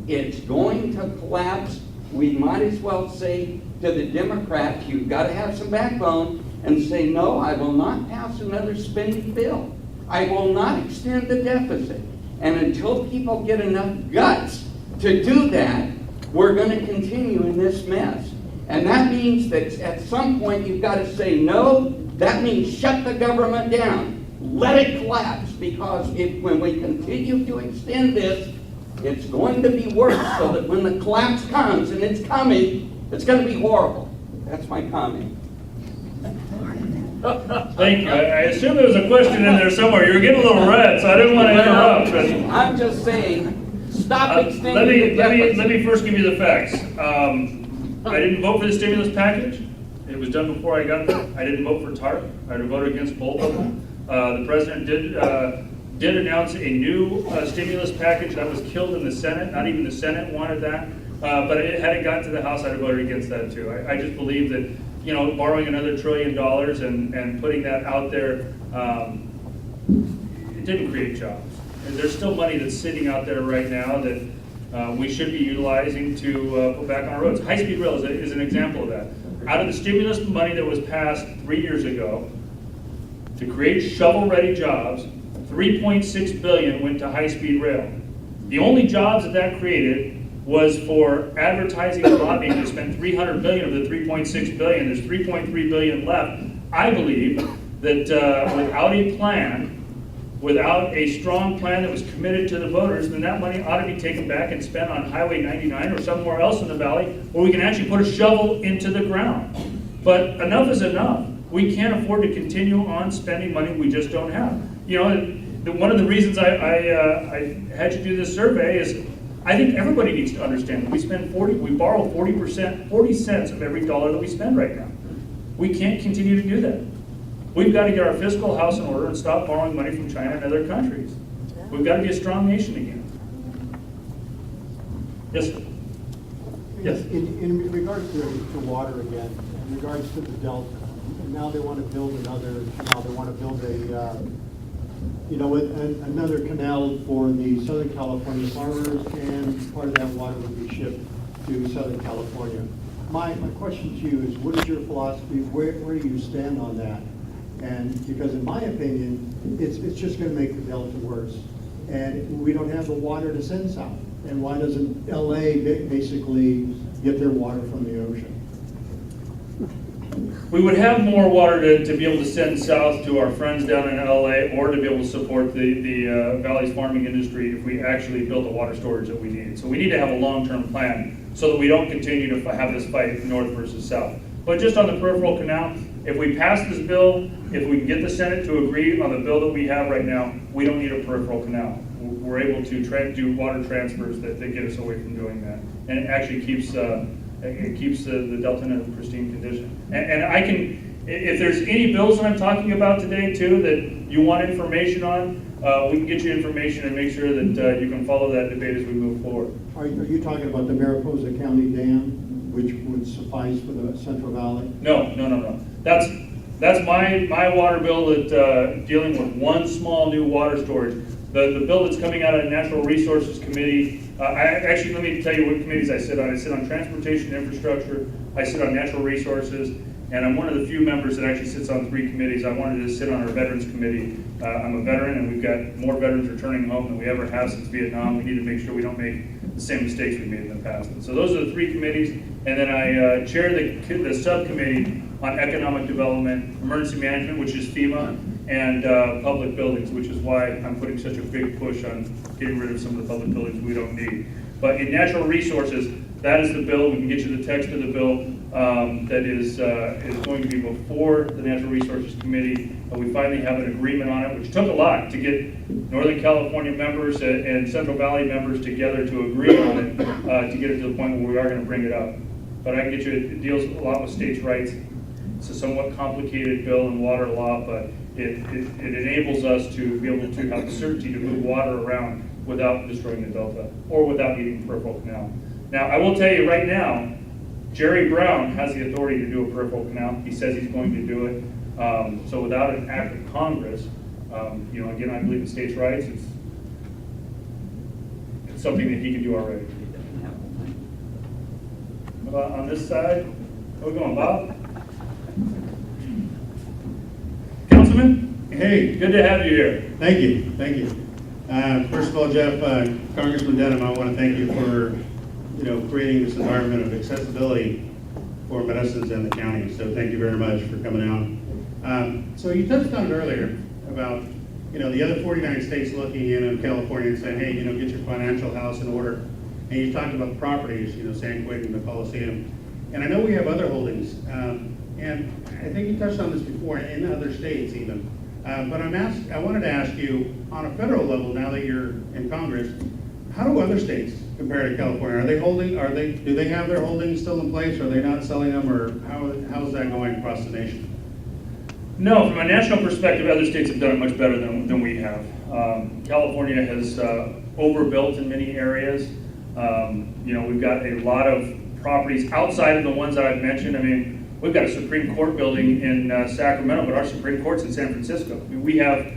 It's going to collapse. We might as well say to the Democrats, you've got to have some backbone and say, no, I will not pass another spending bill. I will not extend the deficit. And until people get enough guts to do that, we're going to continue in this mess. And that means that at some point you've got to say no. That means shut the government down. Let it collapse, because when we continue to extend this, it's going to be worse, so that when the collapse comes, and it's coming, it's going to be horrible. That's my comment. Thank you. I assume there was a question in there somewhere. You were getting a little red, so I didn't want to interrupt. But I'm just saying, stop extending the deficit. Let me first give you the facts. I didn't vote for the stimulus package. It was done before I got there. I didn't vote for TARP. I voted against both of them. The president did announce a new stimulus package that was killed in the Senate. Not even the Senate wanted that. But had it gotten to the House, I'd have voted against that too. I just believe that, you know, borrowing another $1 trillion and putting that out there, it didn't create jobs. And there's still money that's sitting out there right now that we should be utilizing to put back on our roads. High-speed rail is an example of that. Out of the stimulus money that was passed 3 years ago to create shovel-ready jobs, $3.6 billion went to high-speed rail. The only jobs that created was for advertising and lobbying. They spent $300 billion of the $3.6 billion. There's $3.3 billion left. I believe that without a plan, without a strong plan that was committed to the voters, then that money ought to be taken back and spent on Highway 99 or somewhere else in the valley where we can actually put a shovel into the ground. But enough is enough. We can't afford to continue on spending money we just don't have. You know, one of the reasons I had you do this survey is I think everybody needs to understand that we borrow 40 cents of every dollar that we spend right now. We can't continue to do that. We've got to get our fiscal house in order and stop borrowing money from China and other countries. We've got to be a strong nation again. Yes, sir. Yes. In regards to water again, in regards to the Delta, and now they want to build another canal for the Southern California farmers, and part of that water would be shipped to Southern California. My question to you is, what is your philosophy? Where do you stand on that? And because in my opinion, it's just going to make the delta worse. And we don't have the water to send south. And why doesn't LA basically get their water from the ocean? We would have more water to be able to send south to our friends down in LA, or to be able to support the Valley's farming industry if we actually built the water storage that we need. So we need to have a long-term plan so that we don't continue to have this fight north versus south. But just on the peripheral canal, if we pass this bill, if we can get the Senate to agree on the bill that we have right now, we don't need a peripheral canal. We're able to do water transfers that get us away from doing that. And it actually keeps the Delta in a pristine condition. And I can, if there's any bills that I'm talking about today too that you want information on, we can get you information and make sure that you can follow that debate as we move forward. Are you talking about the Mariposa County Dam, which would suffice for the Central Valley? No. That's my water bill that dealing with one small new water storage. The bill that's coming out of the Natural Resources Committee, actually, let me tell you what committees I sit on. I sit on Transportation and Infrastructure, I sit on Natural Resources, and I'm one of the few members that actually sits on 3 committees. I wanted to sit on our Veterans Committee. I'm a veteran, and we've got more veterans returning home than we ever have since Vietnam. We need to make sure we don't make the same mistakes we made in the past. And so those are the 3 committees, and then I chair the subcommittee on Economic Development, Emergency Management, which is FEMA, and public buildings, which is why I'm putting such a big push on getting rid of some of the public buildings we don't need. But in Natural Resources, that is the bill. We can get you the text of the bill that is going to be before the Natural Resources Committee. We finally have an agreement on it, which took a lot to get Northern California members and Central Valley members together to agree on it, to get it to the point where we are going to bring it up. But I can get you, it deals a lot with states' rights. It's a somewhat complicated bill in water law, but it enables us to be able to have the certainty to move water around without destroying the Delta or without needing a peripheral canal. Now, I will tell you right now, Jerry Brown has the authority to do a peripheral canal. He says he's going to do it. So without an act of Congress, again, I believe in states' rights. It's something that he can do already. On this side, where are we going, Bob? Councilman? Hey. Good to have you here. Thank you. First of all, Jeff, Congressman Denham, I want to thank you for creating this environment of accessibility for medicines in the county. So thank you very much for coming out. So you touched on it earlier about the other 49 states looking in on California and saying, hey, get your financial house in order. And you talked about the properties, San Quentin, the Coliseum. And I know we have other holdings. And I think you touched on this before in other states even. But I wanted to ask you, on a federal level, now that you're in Congress, how do other states compare to California? Do they have their holdings still in place? Are they not selling them, or how is that going across the nation? No, from a national perspective, other states have done it much better than we have. California has overbuilt in many areas. We've got a lot of properties outside of the ones that I've mentioned. I mean, we've got a Supreme Court building in Sacramento, but our Supreme Court's in San Francisco. I mean, we have,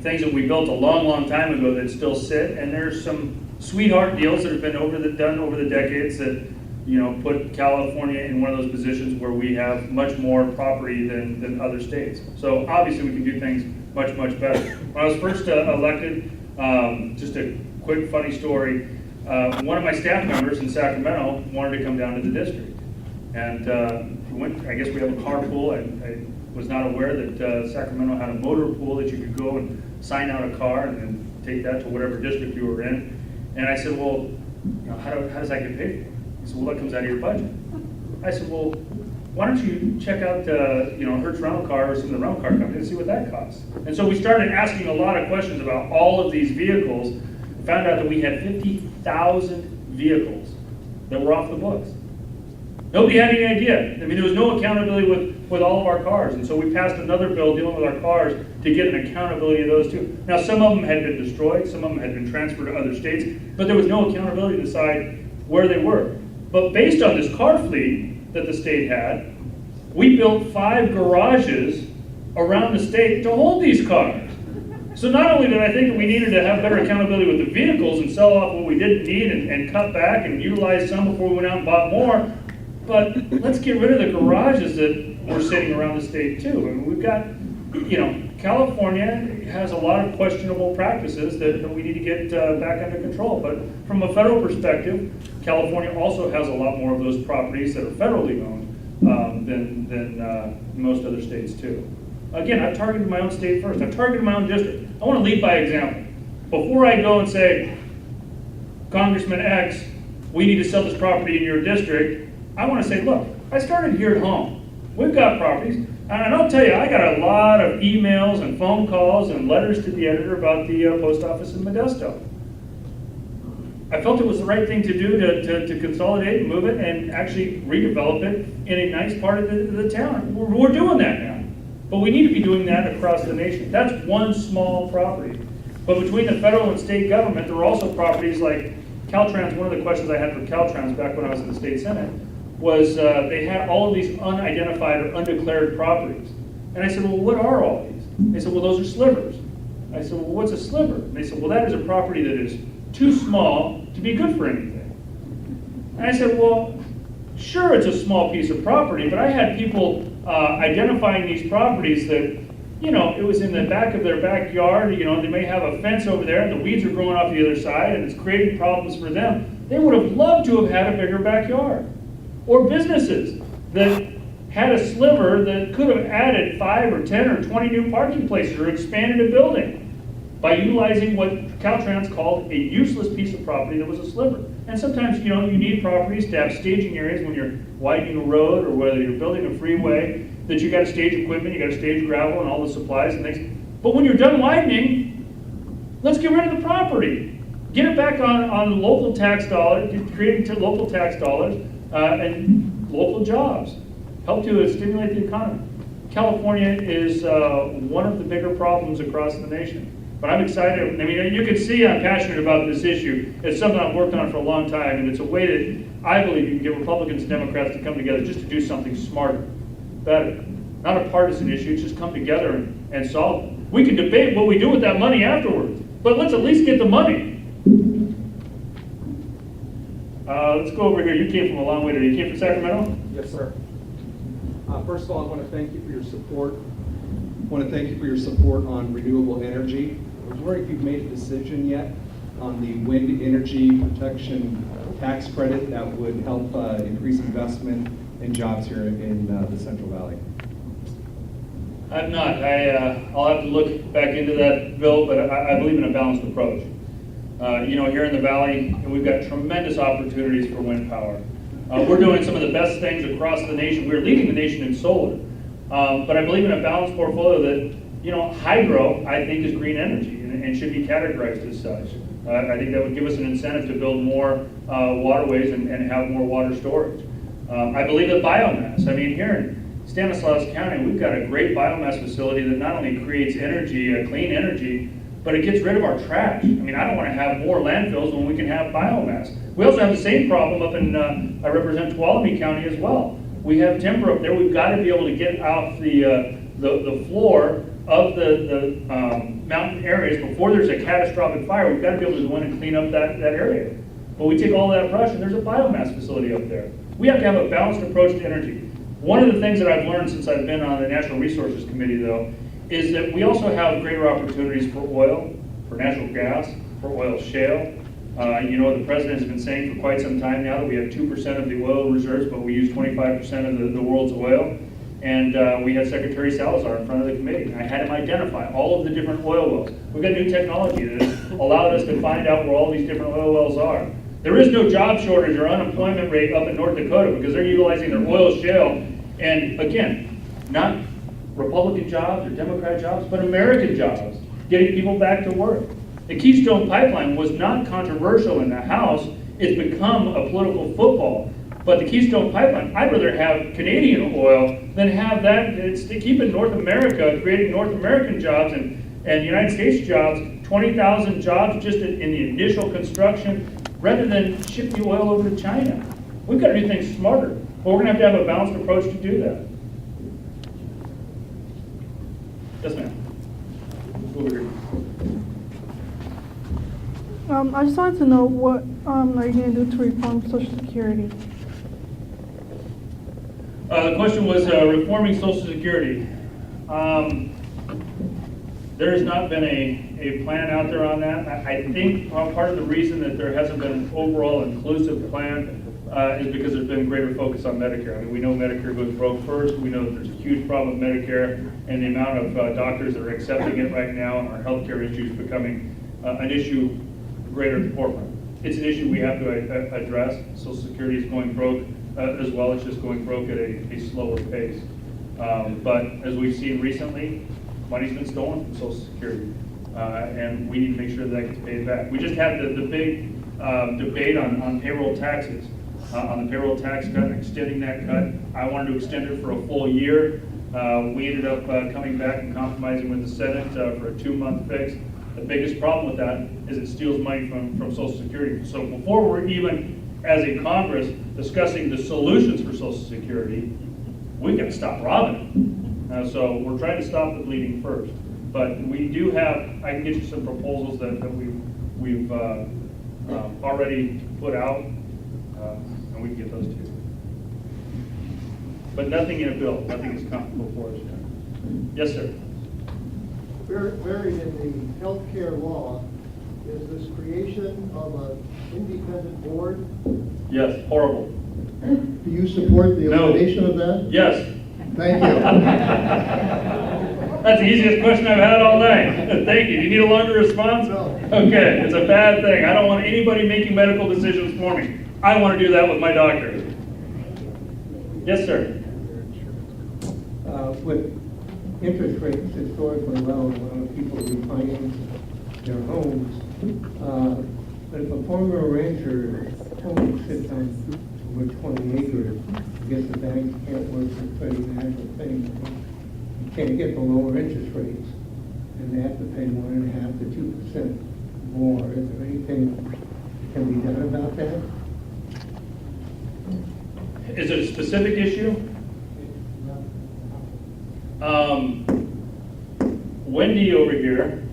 things that we built a long, long time ago that still sit, and there's some sweetheart deals that have been done over the decades that, put California in one of those positions where we have much more property than other states. So obviously we can do things much, much better. When I was first elected, just a quick funny story, one of my staff members in Sacramento wanted to come down to the district. And I guess we have a carpool. I was not aware that Sacramento had a motor pool that you could go and sign out a car and then take that to whatever district you were in. And I said, well, how does that get paid for? He said, well, that comes out of your budget. I said, well, why don't you check out Hertz Rental Car or some of the rental car companies and see what that costs? And so we started asking a lot of questions about all of these vehicles. Found out that we had 50,000 vehicles that were off the books. Nobody had any idea. I mean, there was no accountability with all of our cars. And so we passed another bill dealing with our cars to get an accountability of those too. Now, some of them had been destroyed, some of them had been transferred to other states, but there was no accountability to decide where they were. But based on this car fleet that the state had, we built 5 garages around the state to hold these cars. So not only did I think that we needed to have better accountability with the vehicles and sell off what we didn't need and cut back and utilize some before we went out and bought more, But let's get rid of the garages that we're sitting around the state too. I mean, we've got, California has a lot of questionable practices that we need to get back under control. But from a federal perspective, California also has a lot more of those properties that are federally owned than most other states too. Again, I've targeted my own state first. I've targeted my own district. I want to lead by example. Before I go and say, Congressman X, we need to sell this property in your district, I want to say, look, I started here at home. We've got properties. And I'll tell you, I got a lot of emails and phone calls and letters to the editor about the post office in Modesto. I felt it was the right thing to do to consolidate and move it and actually redevelop it in a nice part of the town. We're doing that now. But we need to be doing that across the nation. That's one small property. But between the federal and state government, there are also properties like Caltrans. One of the questions I had for Caltrans back when I was in the state senate was they had all of these unidentified or undeclared properties. And I said, well, what are all these? They said, well, those are slivers. I said, well, what's a sliver? And they said, well, that is a property that is too small to be good for anything. And I said, well, sure, it's a small piece of property, but I had people identifying these properties that, it was in the back of their backyard, they may have a fence over there, and the weeds are growing off the other side, and it's creating problems for them. They would have loved to have had a bigger backyard. Or businesses that had a sliver that could have added 5 or 10 or 20 new parking places or expanded a building by utilizing what Caltrans called a useless piece of property that was a sliver. And sometimes, you need properties to have staging areas when you're widening a road or whether you're building a freeway, that you got to stage equipment, you got to stage gravel and all the supplies and things. But when you're done widening, let's get rid of the property. Get it back on local tax dollars, creating local tax dollars and local jobs. Help to stimulate the economy. California is one of the bigger problems across the nation. But I'm excited. I mean, you can see I'm passionate about this issue. It's something I've worked on for a long time, and it's a way that I believe you can get Republicans and Democrats to come together just to do something smarter, better. Not a partisan issue, just come together and solve it. We can debate what we do with that money afterwards, but let's at least get the money. Let's go over here. You came from a long way today. You came from Sacramento? Yes, sir. First of all, I want to thank you for your support. I want to thank you for your support on renewable energy. I was wondering if you've made a decision yet on the wind energy protection tax credit that would help increase investment and jobs here in the Central Valley. I'm not. I'll have to look back into that bill, but I believe in a balanced approach. Here in the Valley, we've got tremendous opportunities for wind power. We're doing some of the best things across the nation. We're leading the nation in solar. But I believe in a balanced portfolio that, hydro, I think, is green energy and should be categorized as such. I think that would give us an incentive to build more waterways and have more water storage. I believe that biomass. I mean, here in Stanislaus County, we've got a great biomass facility that not only creates energy, clean energy, but it gets rid of our trash. I mean, I don't want to have more landfills when we can have biomass. We also have the same problem up in, I represent Tuolumne County as well. We have timber up there. We've got to be able to get off the floor of the mountain areas before there's a catastrophic fire. We've got to be able to go in and clean up that area. But we take all that brush and there's a biomass facility up there. We have to have a balanced approach to energy. One of the things that I've learned since I've been on the Natural Resources Committee, though, is that we also have greater opportunities for oil, for natural gas, for oil shale. The president has been saying for quite some time now that we have 2% of the oil reserves, but we use 25% of the world's oil. And we had Secretary Salazar in front of the committee. And I had him identify all of the different oil wells. We've got new technology that has allowed us to find out where all these different oil wells are. There is no job shortage or unemployment rate up in North Dakota because they're utilizing their oil shale. And again, not Republican jobs or Democrat jobs, but American jobs, getting people back to work. The Keystone Pipeline was not controversial in the House. It's become a political football. But the Keystone Pipeline, I'd rather have Canadian oil than have that. It's to keep in North America, creating North American jobs and United States jobs, 20,000 jobs just in the initial construction, rather than ship the oil over to China. We've got to do things smarter, but we're going to have a balanced approach to do that. Yes, ma'am. Over here. I just wanted to know what are you going to do to reform Social Security? The question was reforming Social Security. There has not been a plan out there on that. I think part of the reason that there hasn't been an overall inclusive plan is because there's been greater focus on Medicare. I mean, we know Medicare goes broke first. We know that there's a huge problem with Medicare and the amount of doctors that are accepting it right now, and our healthcare issues becoming an issue greater at the forefront. It's an issue we have to address. Social Security is going broke as well. It's just going broke at a slower pace. But as we've seen recently, money's been stolen from Social Security, and we need to make sure that gets paid back. We just had the big debate on payroll taxes, on the payroll tax cut, extending that cut. I wanted to extend it for a full year. We ended up coming back and compromising with the Senate for a 2-month fix. The biggest problem with that is it steals money from Social Security. So before we're even, as a Congress, discussing the solutions for Social Security, we've got to stop robbing. So we're trying to stop the bleeding first. But we do have, I can get you some proposals that we've already put out, and we can get those to you. But nothing in a bill, nothing has come before us yet. Yes, sir. Buried in the healthcare law is this creation of an independent board. Yes, horrible. Do you support the elimination of that? Yes. Thank you. That's the easiest question I've had all night. Thank you. Do you need a longer response? No. Okay, it's a bad thing. I don't want anybody making medical decisions for me. I want to do that with my doctor. Yes, sir. With interest rates historically low, a lot of people refinance their homes. But if a former rancher only sits on over 20 acres, I guess the banks can't work with Freddie Mac or Fannie Mae. You can't get the lower interest rates, and they have to pay 1.5% to 2% more. Is there anything that can be done about that? Is it a specific issue? Wendy over here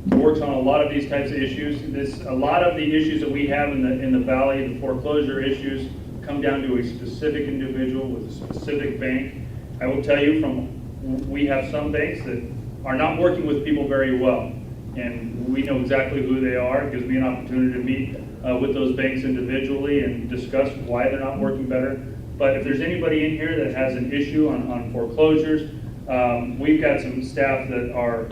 works on a lot of these types of issues. A lot of the issues that we have in the valley, the foreclosure issues, come down to a specific individual with a specific bank. I will tell you we have some banks that are not working with people very well, and we know exactly who they are. It gives me an opportunity to meet with those banks individually and discuss why they're not working better. But if there's anybody in here that has an issue on foreclosures, we've got some staff that are,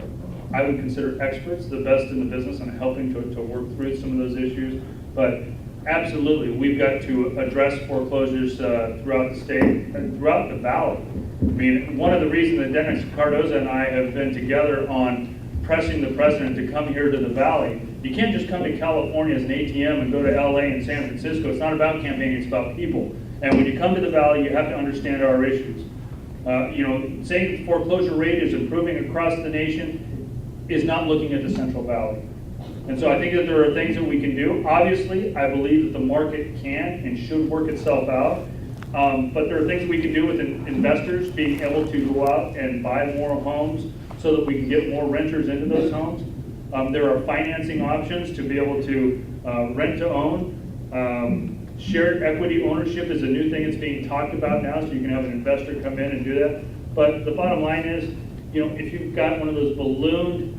I would consider experts, the best in the business on helping to work through some of those issues. But absolutely, we've got to address foreclosures throughout the state and throughout the valley. I mean, one of the reasons that Dennis Cardoza and I have been together on pressing the president to come here to the valley, you can't just come to California as an ATM and go to LA and San Francisco. It's not about campaigning, it's about people. And when you come to the valley, you have to understand our issues. Saying the foreclosure rate is improving across the nation is not looking at the Central Valley. And so I think that there are things that we can do. Obviously, I believe that the market can and should work itself out. But there are things we can do with investors being able to go out and buy more homes so that we can get more renters into those homes. There are financing options to be able to rent to own. Shared equity ownership is a new thing that's being talked about now, so you can have an investor come in and do that. But the bottom line is, if you've got one of those ballooned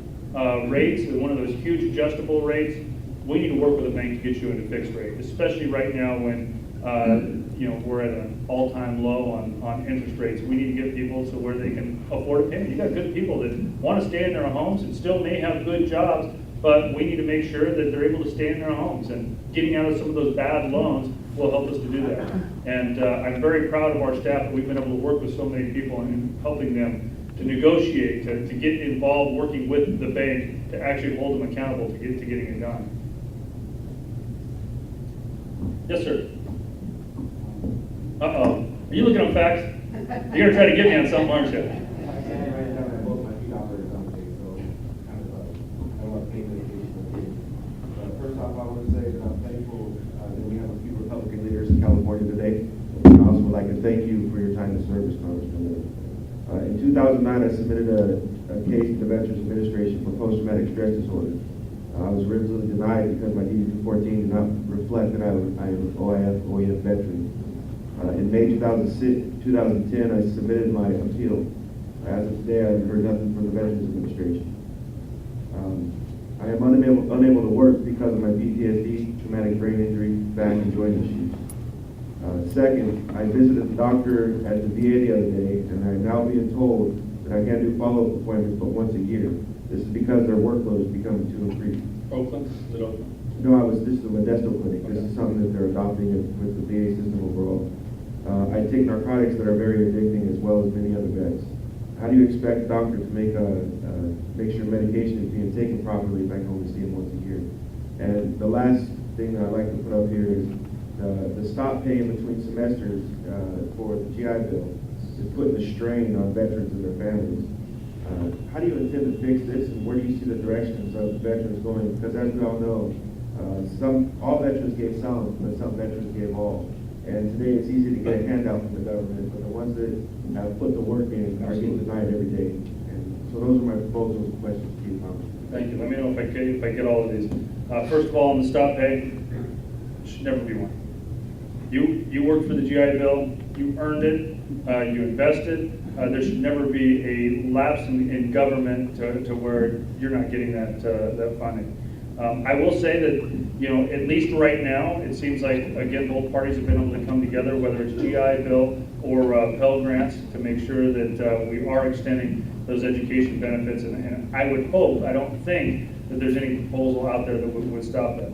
rates, one of those huge adjustable rates, we need to work with a bank to get you into fixed rate, especially right now when we're at an all-time low on interest rates. We need to get people to where they can afford to pay. You got good people that want to stay in their homes and still may have good jobs, but we need to make sure that they're able to stay in their homes, and getting out of some of those bad loans will help us to do that. And I'm very proud of our staff that we've been able to work with so many people and helping them to negotiate, to get involved, working with the bank to actually hold them accountable to getting it done. Yes, sir. Uh-oh. Are you looking on facts? You're going to try to get me on something, aren't you? First off, I want to say that I'm thankful that we have a few Republican leaders in California today. I also would like to thank you for your time in service, Congressman. In 2009, I submitted a case to the Veterans Administration for post-traumatic stress disorder. I was originally denied because my DD-214 did not reflect that I am an OIF veteran. In In May 2010, I submitted my appeal. As of today, I've heard nothing from the Veterans Administration. I am unable to work because of my PTSD, traumatic brain injury, back and joint issues. Second, I visited the doctor at the VA the other day, and I'm now being told that I can't do follow-up appointments but once a year. This is because their workload is becoming too increased. Oakland? Is it Oakland? No, this is a Modesto clinic. This is something that they're adopting with the VA system overall. I take narcotics that are very addicting as well as many other vets. How do you expect a doctor to make sure medication is being taken properly if I can only see him once a year? And the last thing that I'd like to put up here is the stop pay in between semesters for the GI Bill is putting a strain on veterans and their families. How do you intend to fix this, and where do you see the directions of veterans going? Because as we all know, all veterans gave some, but some veterans gave all. And today it's easy to get a handout from the government, but the ones that have put the work in are getting denied every day. And so those are my proposals and questions to you, Congressman. Thank you. Let me know if I get all of these. First of all, on the stop pay, should never be one. You worked for the GI Bill, you earned it, you invested. There should never be a lapse in government to where you're not getting that funding. I will say that, at least right now, it seems like, again, both parties have been able to come together, whether it's GI Bill or Pell Grants, to make sure that we are extending those education benefits. And I would hope, I don't think that there's any proposal out there that would stop that.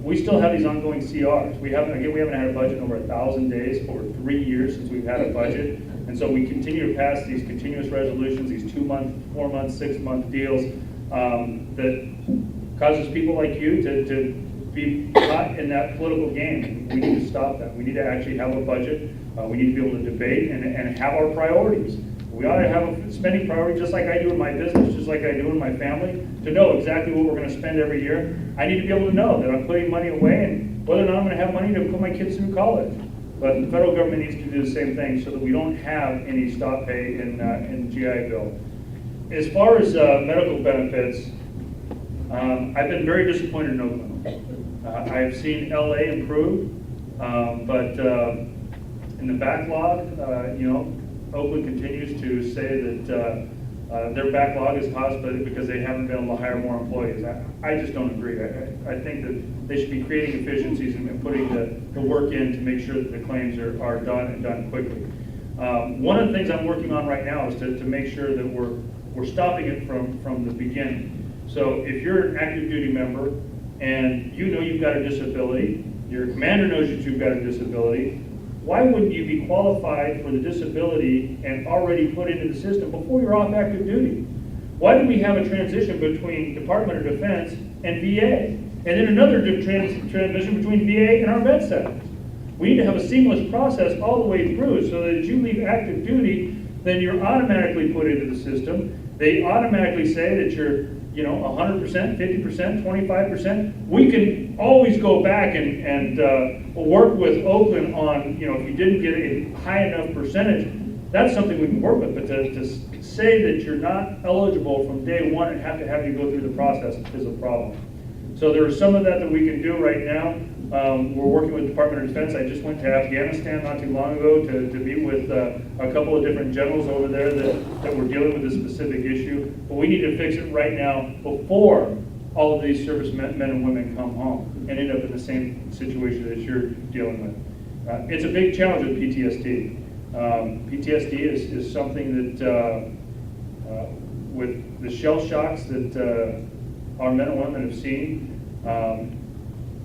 We still have these ongoing CRs. We haven't had a budget in over 1,000 days, over 3 years since we've had a budget. And so we continue to pass these continuous resolutions, these 2-month, 4-month, 6-month deals that causes people like you to be caught in that political game. We need to stop that. We need to actually have a budget. We need to be able to debate and have our priorities. We ought to have a spending priority just like I do in my business, just like I do in my family, to know exactly what we're going to spend every year. I need to be able to know that I'm putting money away and whether or not I'm going to have money to put my kids through college. But the federal government needs to do the same thing so that we don't have any stop pay in GI Bill. As far as medical benefits, I've been very disappointed in Oakland. I've seen LA improve, but in the backlog, Oakland continues to say that their backlog is caused because they haven't been able to hire more employees. I just don't agree. I think that they should be creating efficiencies and putting the work in to make sure that the claims are done and done quickly. One of the things I'm working on right now is to make sure that we're stopping it from the beginning. So if you're an active duty member and you know you've got a disability, your commander knows that you've got a disability, why wouldn't you be qualified for the disability and already put into the system before you're off active duty? Why do we have a transition between Department of Defense and VA? And then another transition between VA and our vet centers. We need to have a seamless process all the way through so that as you leave active duty, then you're automatically put into the system. They automatically say that you're 100%, 50%, 25%. We can always go back and work with Oakland on, if you didn't get a high enough percentage, that's something we can work with. But to say that you're not eligible from day one and have to have you go through the process is a problem. So there is some of that we can do right now. We're working with the Department of Defense. I just went to Afghanistan not too long ago to meet with a couple of different generals over there that were dealing with this specific issue. But we need to fix it right now before all of these service men and women come home and end up in the same situation that you're dealing with. It's a big challenge with PTSD. PTSD is something that, with the shell shocks that our men and women have seen,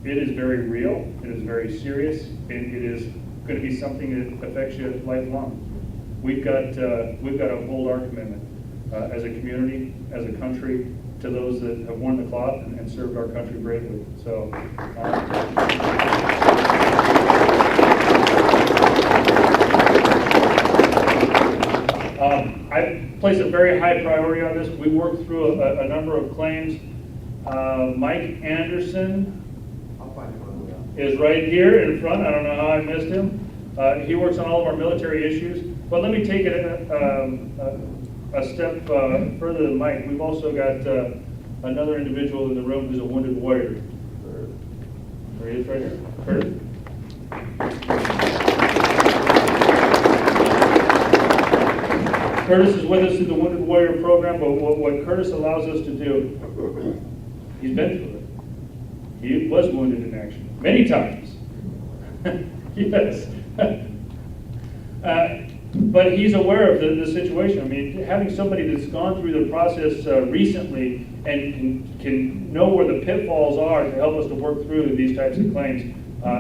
it is very real, it is very serious, and it is going to be something that affects you lifelong. We've got to uphold our commitment as a community, as a country, to those that have worn the cloth and served our country bravely. So. I place a very high priority on this. We worked through a number of claims. Mike Anderson is right here in front. I don't know how I missed him. He works on all of our military issues. But let me take it a step further than Mike. We've also got another individual in the room who's a wounded warrior. There he is right here. Curtis. Curtis is with us through the Wounded Warrior program, but what Curtis allows us to do, he's been through it. He was wounded in action, many times. Yes. But he's aware of the situation. I mean, having somebody that's gone through the process recently and can know where the pitfalls are to help us to work through these types of claims,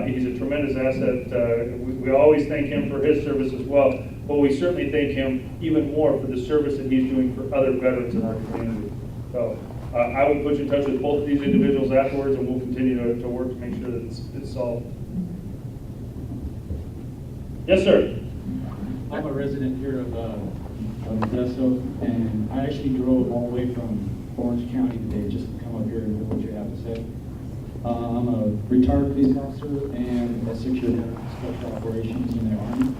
he's a tremendous asset. We always thank him for his service as well, but we certainly thank him even more for the service that he's doing for other veterans in our community. So I will put you in touch with both of these individuals afterwards, and we'll continue to work to make sure that it's solved. Yes, sir. I'm a resident here of Modesto, and I actually drove all the way from Orange County today just to come up here and hear what you have to say. I'm a retired police officer and a 6-year veteran of special operations in the Army.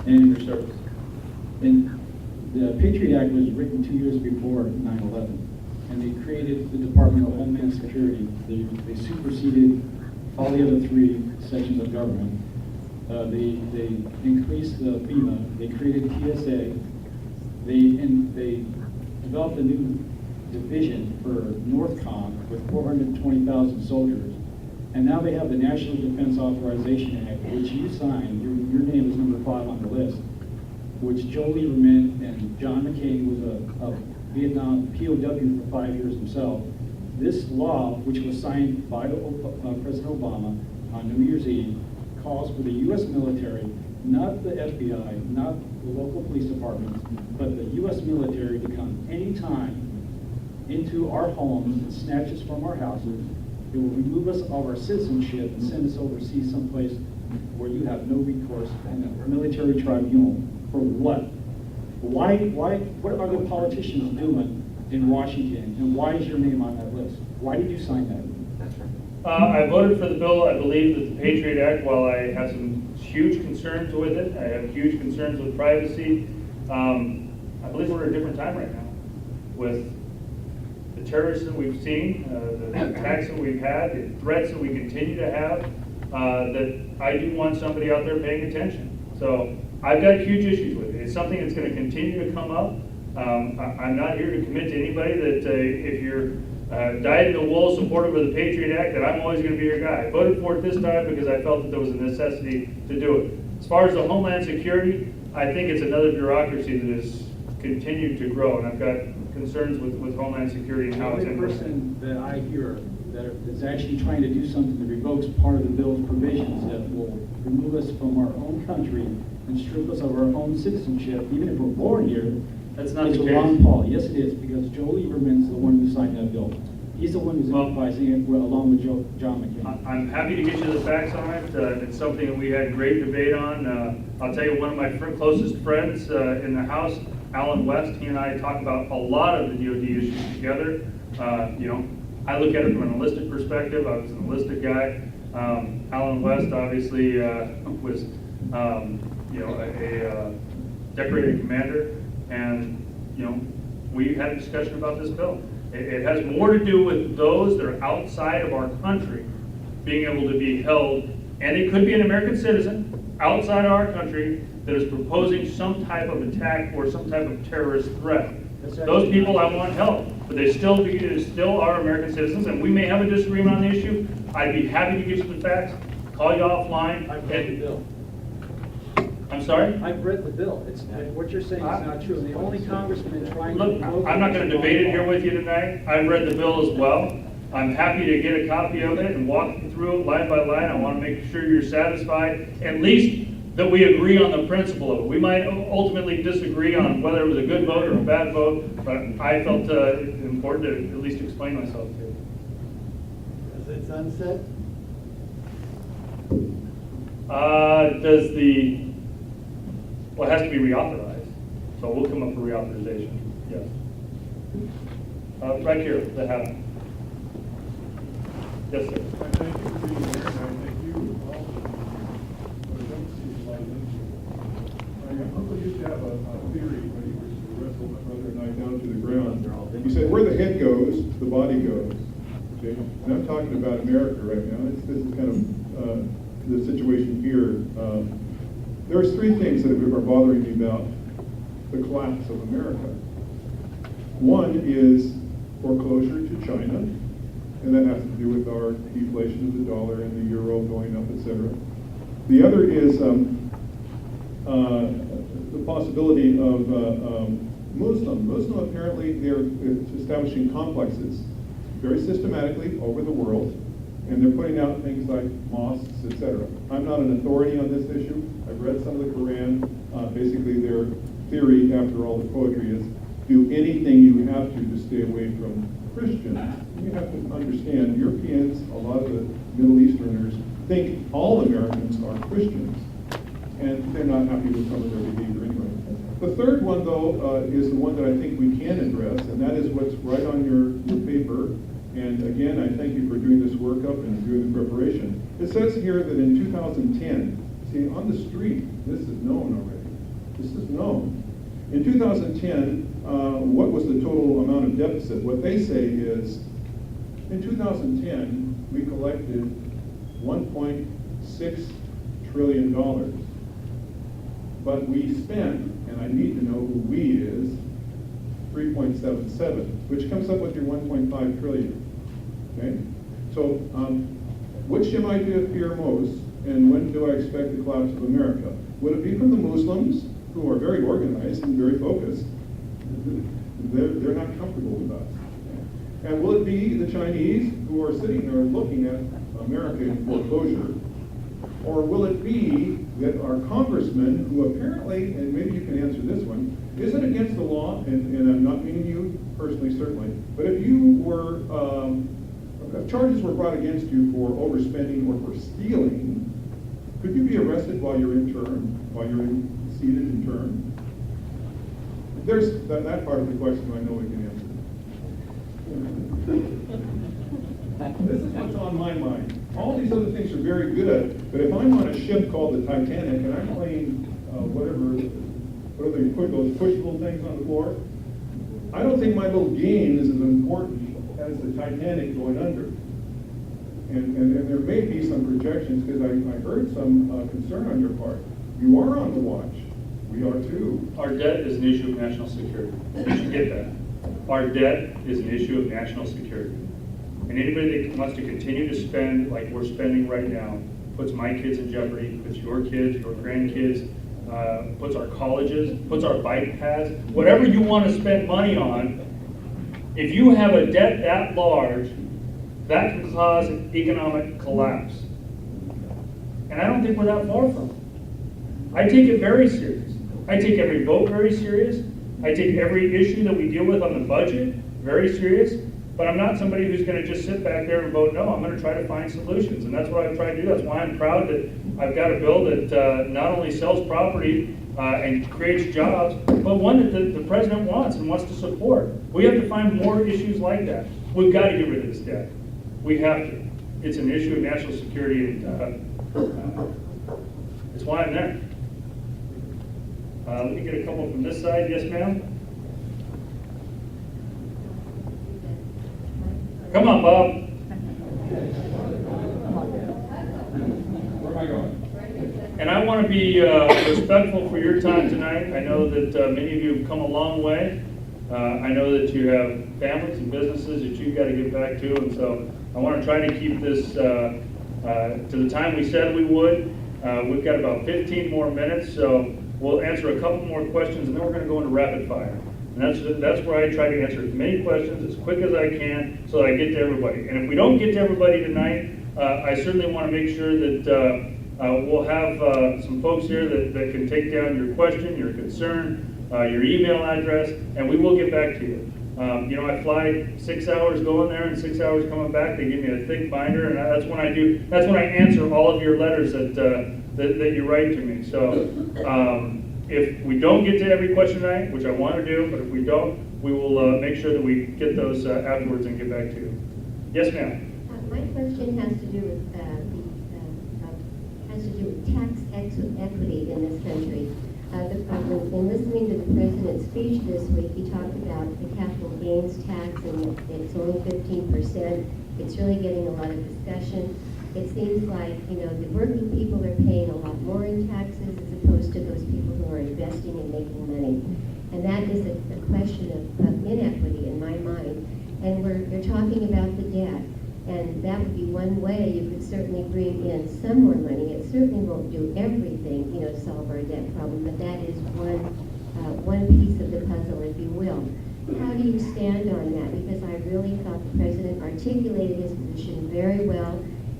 And your service. And the Patriot Act was written 2 years before 9/11, and they created the Department of Homeland Security. They superseded all the other 3 sections of government. They increased the FEMA. They created TSA. They developed a new division for NORTHCOM with 420,000 soldiers. And now they have the National Defense Authorization Act, which you signed. Your name is number 5 on the list, which Joe Lieberman and John McCain was a Vietnam POW for 5 years himself. This law, which was signed by President Obama on New Year's Eve, calls for the U.S. military, not the FBI, not the local police departments, but the U.S. military to come anytime into our homes and snatch us from our houses. It will remove us of our citizenship and send us overseas someplace where you have no recourse and a military tribunal. For what? What are the politicians doing in Washington, and why is your name on that list? Why did you sign that? I voted for the bill. I believe that the Patriot Act, while I have some huge concerns with it, I have huge concerns with privacy, I believe we're at a different time right now with the terrorists that we've seen, the attacks that we've had, the threats that we continue to have, that I do want somebody out there paying attention. So I've got huge issues with it. It's something that's going to continue to come up. I'm not here to commit to anybody that if you're dyed-in-the-wool supportive of the Patriot Act, that I'm always going to be your guy. I voted for it this time because I felt that there was a necessity to do it. As far as the Homeland Security, I think it's another bureaucracy that has continued to grow, and I've got concerns with Homeland Security and how it's The only implemented. person that I hear that is actually trying to do something that revokes part of the bill's provisions that will remove us from our own country and strip us of our own citizenship, even if we're born here, That's not it's the case. Ron Paul. Yes, it is, because Joe Lieberman's the one who signed that bill. He's the one who's advising it along with John McCain. I'm happy to get you the facts on it. It's something that we had great debate on. I'll tell you, one of my closest friends in the House, Alan West, he and I talk about a lot of the DOD issues together. I look at it from an enlisted perspective. I was an enlisted guy. Alan West obviously was, a decorated commander, and we had a discussion about this bill. It has more to do with those that are outside of our country being able to be held, and it could be an American citizen outside of our country that is proposing some type of attack or some type of terrorist threat. Those people I want help, but they still are American citizens, and we may have a disagreement on the issue. I'd be happy to get you the facts, call you offline. I've read the bill. I'm sorry? I've read the bill. What you're saying is not true. The only congressman trying to... Look, I'm not going to debate it here with you tonight. I've read the bill as well. I'm happy to get a copy of it and walk you through it line by line. I want to make sure you're satisfied, at least that we agree on the principle of it. We might ultimately disagree on whether it was a good vote or a bad vote, but I felt it important to at least explain myself to you. Is it sunset? Well, it has to be reauthorized, so we'll come up for reauthorization, yes. Right here, the hat. Yes, sir. I thank you for being here, and I thank you all for the I Uncle used to have a theory when he was to wrestle my brother and I down to the ground. He said, where the head goes, the body goes. Okay? And I'm talking about America right now. This is kind of the situation here. There's three things that are bothering me about the collapse of America. One is foreclosure to China, and that has to do with our deflation of the dollar and the euro going up, etc. The other is the possibility of Muslim apparently they're establishing complexes very systematically over the world, and they're putting out things like mosques, etc. I'm not an authority on this issue. I've read some of the Quran. Basically, their theory, after all the poetry, is do anything you have to stay away from Christians. You have to understand, Europeans, a lot of the Middle Easterners, think all Americans are Christians, and they're not happy with some of their behavior anyway. The third one, though, is the one that I think we can address, and that is what's right on your paper. And again, I thank you for doing this workup and doing the preparation. It says here that in 2010, see, on the street, this is known already. This is known. In 2010, what was the total amount of deficit? What they say is, in 2010, we collected $1.6 trillion. But we spent, and I need to know who we is, 3.77, which comes up with your 1.5 trillion. Okay? So, which am I to fear most, and when do I expect the collapse of America? Would it be from the Muslims, who are very organized and very focused? They're not comfortable with us. And will it be the Chinese, who are sitting there looking at America in foreclosure? Or will it be that our congressman, who apparently, and maybe you can answer this one, is it against the law, and I'm not meaning you personally, certainly, but if you were, if charges were brought against you for overspending or for stealing, could you be arrested while you're in term, while you're seated in term? There's that part of the question I know we can answer. This is what's on my mind. All these other things are very good, but if I'm on a ship called the Titanic and I'm playing what do they put, those push little things on the floor? I don't think my little game is as important as the Titanic going under. And there may be some projections, because I heard some concern on your part. You are on the watch. We are too. Our debt is an issue of national security. You should get that. Our debt is an issue of national security. And anybody that wants to continue to spend like we're spending right now puts my kids in jeopardy, puts your kids, your grandkids, puts our colleges, puts our bike paths, whatever you want to spend money on. If you have a debt that large, that can cause an economic collapse. And I don't think we're that far from it. I take it very serious. I take every vote very serious. I take every issue that we deal with on the budget very serious. But I'm not somebody who's going to just sit back there and vote no. I'm going to try to find solutions. And that's what I've tried to do. That's why I'm proud that I've got a bill that not only sells property and creates jobs, but one that the president wants and wants to support. We have to find more issues like that. We've got to get rid of this debt. We have to. It's an issue of national security, and it's why I'm there. Let me get a couple from this side. Yes, ma'am? Come on, Bob. Where am I going? And I want to be respectful for your time tonight. I know that many of you have come a long way. I know that you have families and businesses that you've got to get back to, and so I want to try to keep this to the time we said we would. We've got about 15 more minutes, so we'll answer a couple more questions, and then we're going to go into rapid fire. And that's where I try to answer as many questions as quick as I can so that I get to everybody. And if we don't get to everybody tonight, I certainly want to make sure that we'll have some folks here that can take down your question, your concern, your email address, and we will get back to you. You know, I fly 6 hours going there and 6 hours coming back. They give me a thick binder, and that's when I answer all of your letters that you write to me. So if we don't get to every question tonight, which I want to do, but if we don't, we will make sure that we get those afterwards and get back to you. Yes, ma'am. My question has to do with tax equity in this country. In listening to the president's speech this week, he talked about the capital gains tax, and it's only 15%. It's really getting a lot of discussion. It seems like, you know, the working people are paying a lot more in taxes as opposed to those people who are investing and making money. that is a question of inequity in my mind. And you're talking about the debt, and that would be one way you could certainly bring in some more money. It certainly won't do everything, to solve our debt problem, but that is one piece of the puzzle, if you will. How do you stand on that? Because I really thought the president articulated his position very well,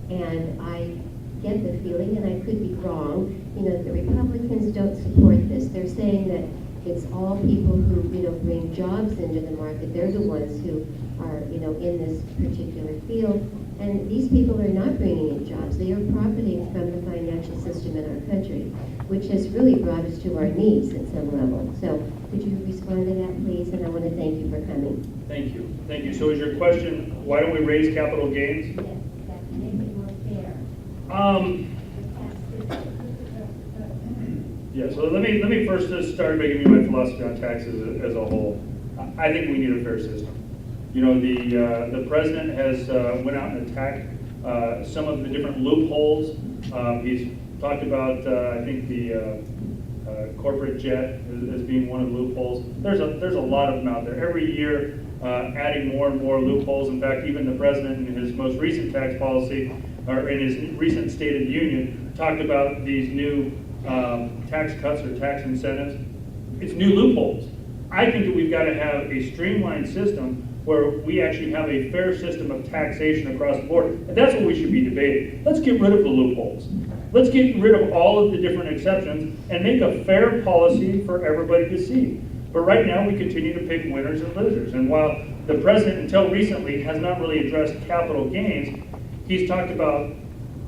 and I get the feeling, and I could be wrong, the Republicans don't support this. They're saying that it's all people who, bring jobs into the market. They're the ones who are, in this particular field. And these people are not bringing in jobs. They are profiting from the financial system in our country, which has really brought us to our knees at some level. So could you respond to that, please? And I want to thank you for coming. Thank you. Thank you. So is your question, why don't we raise capital gains? Yes, that can make it more fair. Yeah, so let me first just start by giving you my philosophy on taxes as a whole. I think we need a fair system. The president has went out and attacked some of the different loopholes. He's talked about, I think, the corporate jet as being one of the loopholes. There's a lot of them out there. Every year, adding more and more loopholes. In fact, even the president in his most recent tax policy, or in his recent State of the Union, talked about these new tax cuts or tax incentives. It's new loopholes. I think that we've got to have a streamlined system where we actually have a fair system of taxation across the board. And that's what we should be debating. Let's get rid of the loopholes. Let's get rid of all of the different exceptions and make a fair policy for everybody to see. But right now, we continue to pick winners and losers. And while the president, until recently, has not really addressed capital gains, he's talked about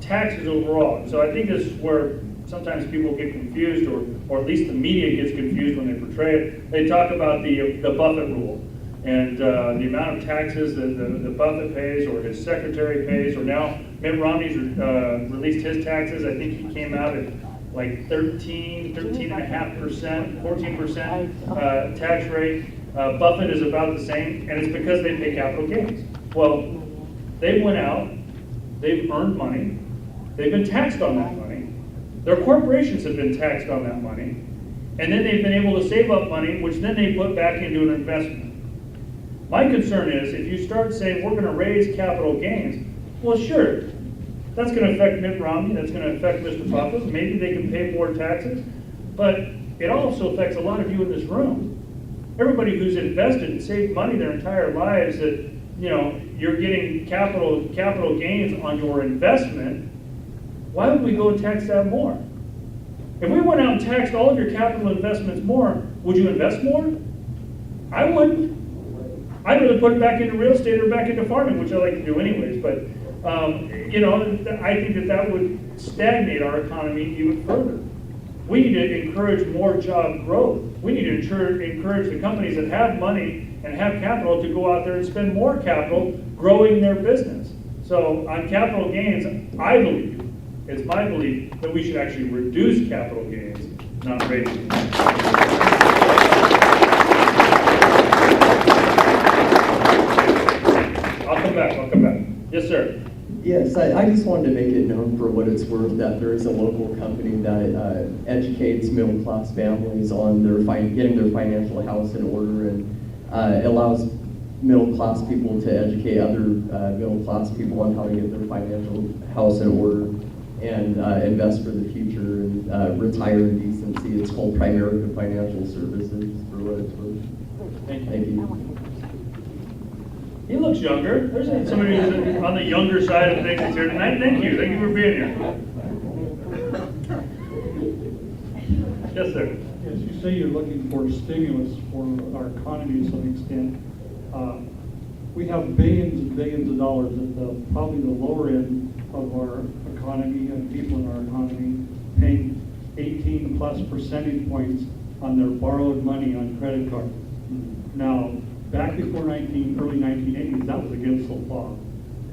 taxes overall. So I think this is where sometimes people get confused, or at least the media gets confused when they portray it. They talk about the Buffett rule and the amount of taxes that the Buffett pays or his secretary pays, or now Mitt Romney's released his taxes. I think he came out at like 13.5%, 14% tax rate. Buffett is about the same, and it's because they pay capital gains. Well, they went out, they've earned money, they've been taxed on that money. Their corporations have been taxed on that money, and then they've been able to save up money, which then they put back into an investment. My concern is if you start saying we're going to raise capital gains, well, sure, that's going to affect Mitt Romney, that's going to affect Mr. Buffett, maybe they can pay more taxes, but it also affects a lot of you in this room. Everybody who's invested and saved money their entire lives, that you're getting capital gains on your investment. Why would we go and tax that more? If we went out and taxed all of your capital investments more, would you invest more? I wouldn't. I'd rather put it back into real estate or back into farming, which I like to do anyways. But I think that would stagnate our economy even further. We need to encourage more job growth. We need to encourage the companies that have money and have capital to go out there and spend more capital growing their business. So on capital gains, I believe, it's my belief, that we should actually reduce capital gains, not raise them. I'll come back. Yes, sir. Yes, I just wanted to make it known for what it's worth that there is a local company that educates middle-class families on getting their financial house in order, and allows middle-class people to educate other middle-class people on how to get their financial house in order and invest for the future and retire in decency. It's called Primerica Financial Services, for what it's worth. Thank you. He looks younger. There's somebody who's on the younger side of things here tonight. Thank you for being here. Yes, sir. Yes, you say you're looking for stimulus for our economy to some extent. We have billions and billions of dollars at probably the lower end of our economy and people in our economy paying 18+ percentage points on their borrowed money on credit cards. Now, back before early 1980s, that was against the law.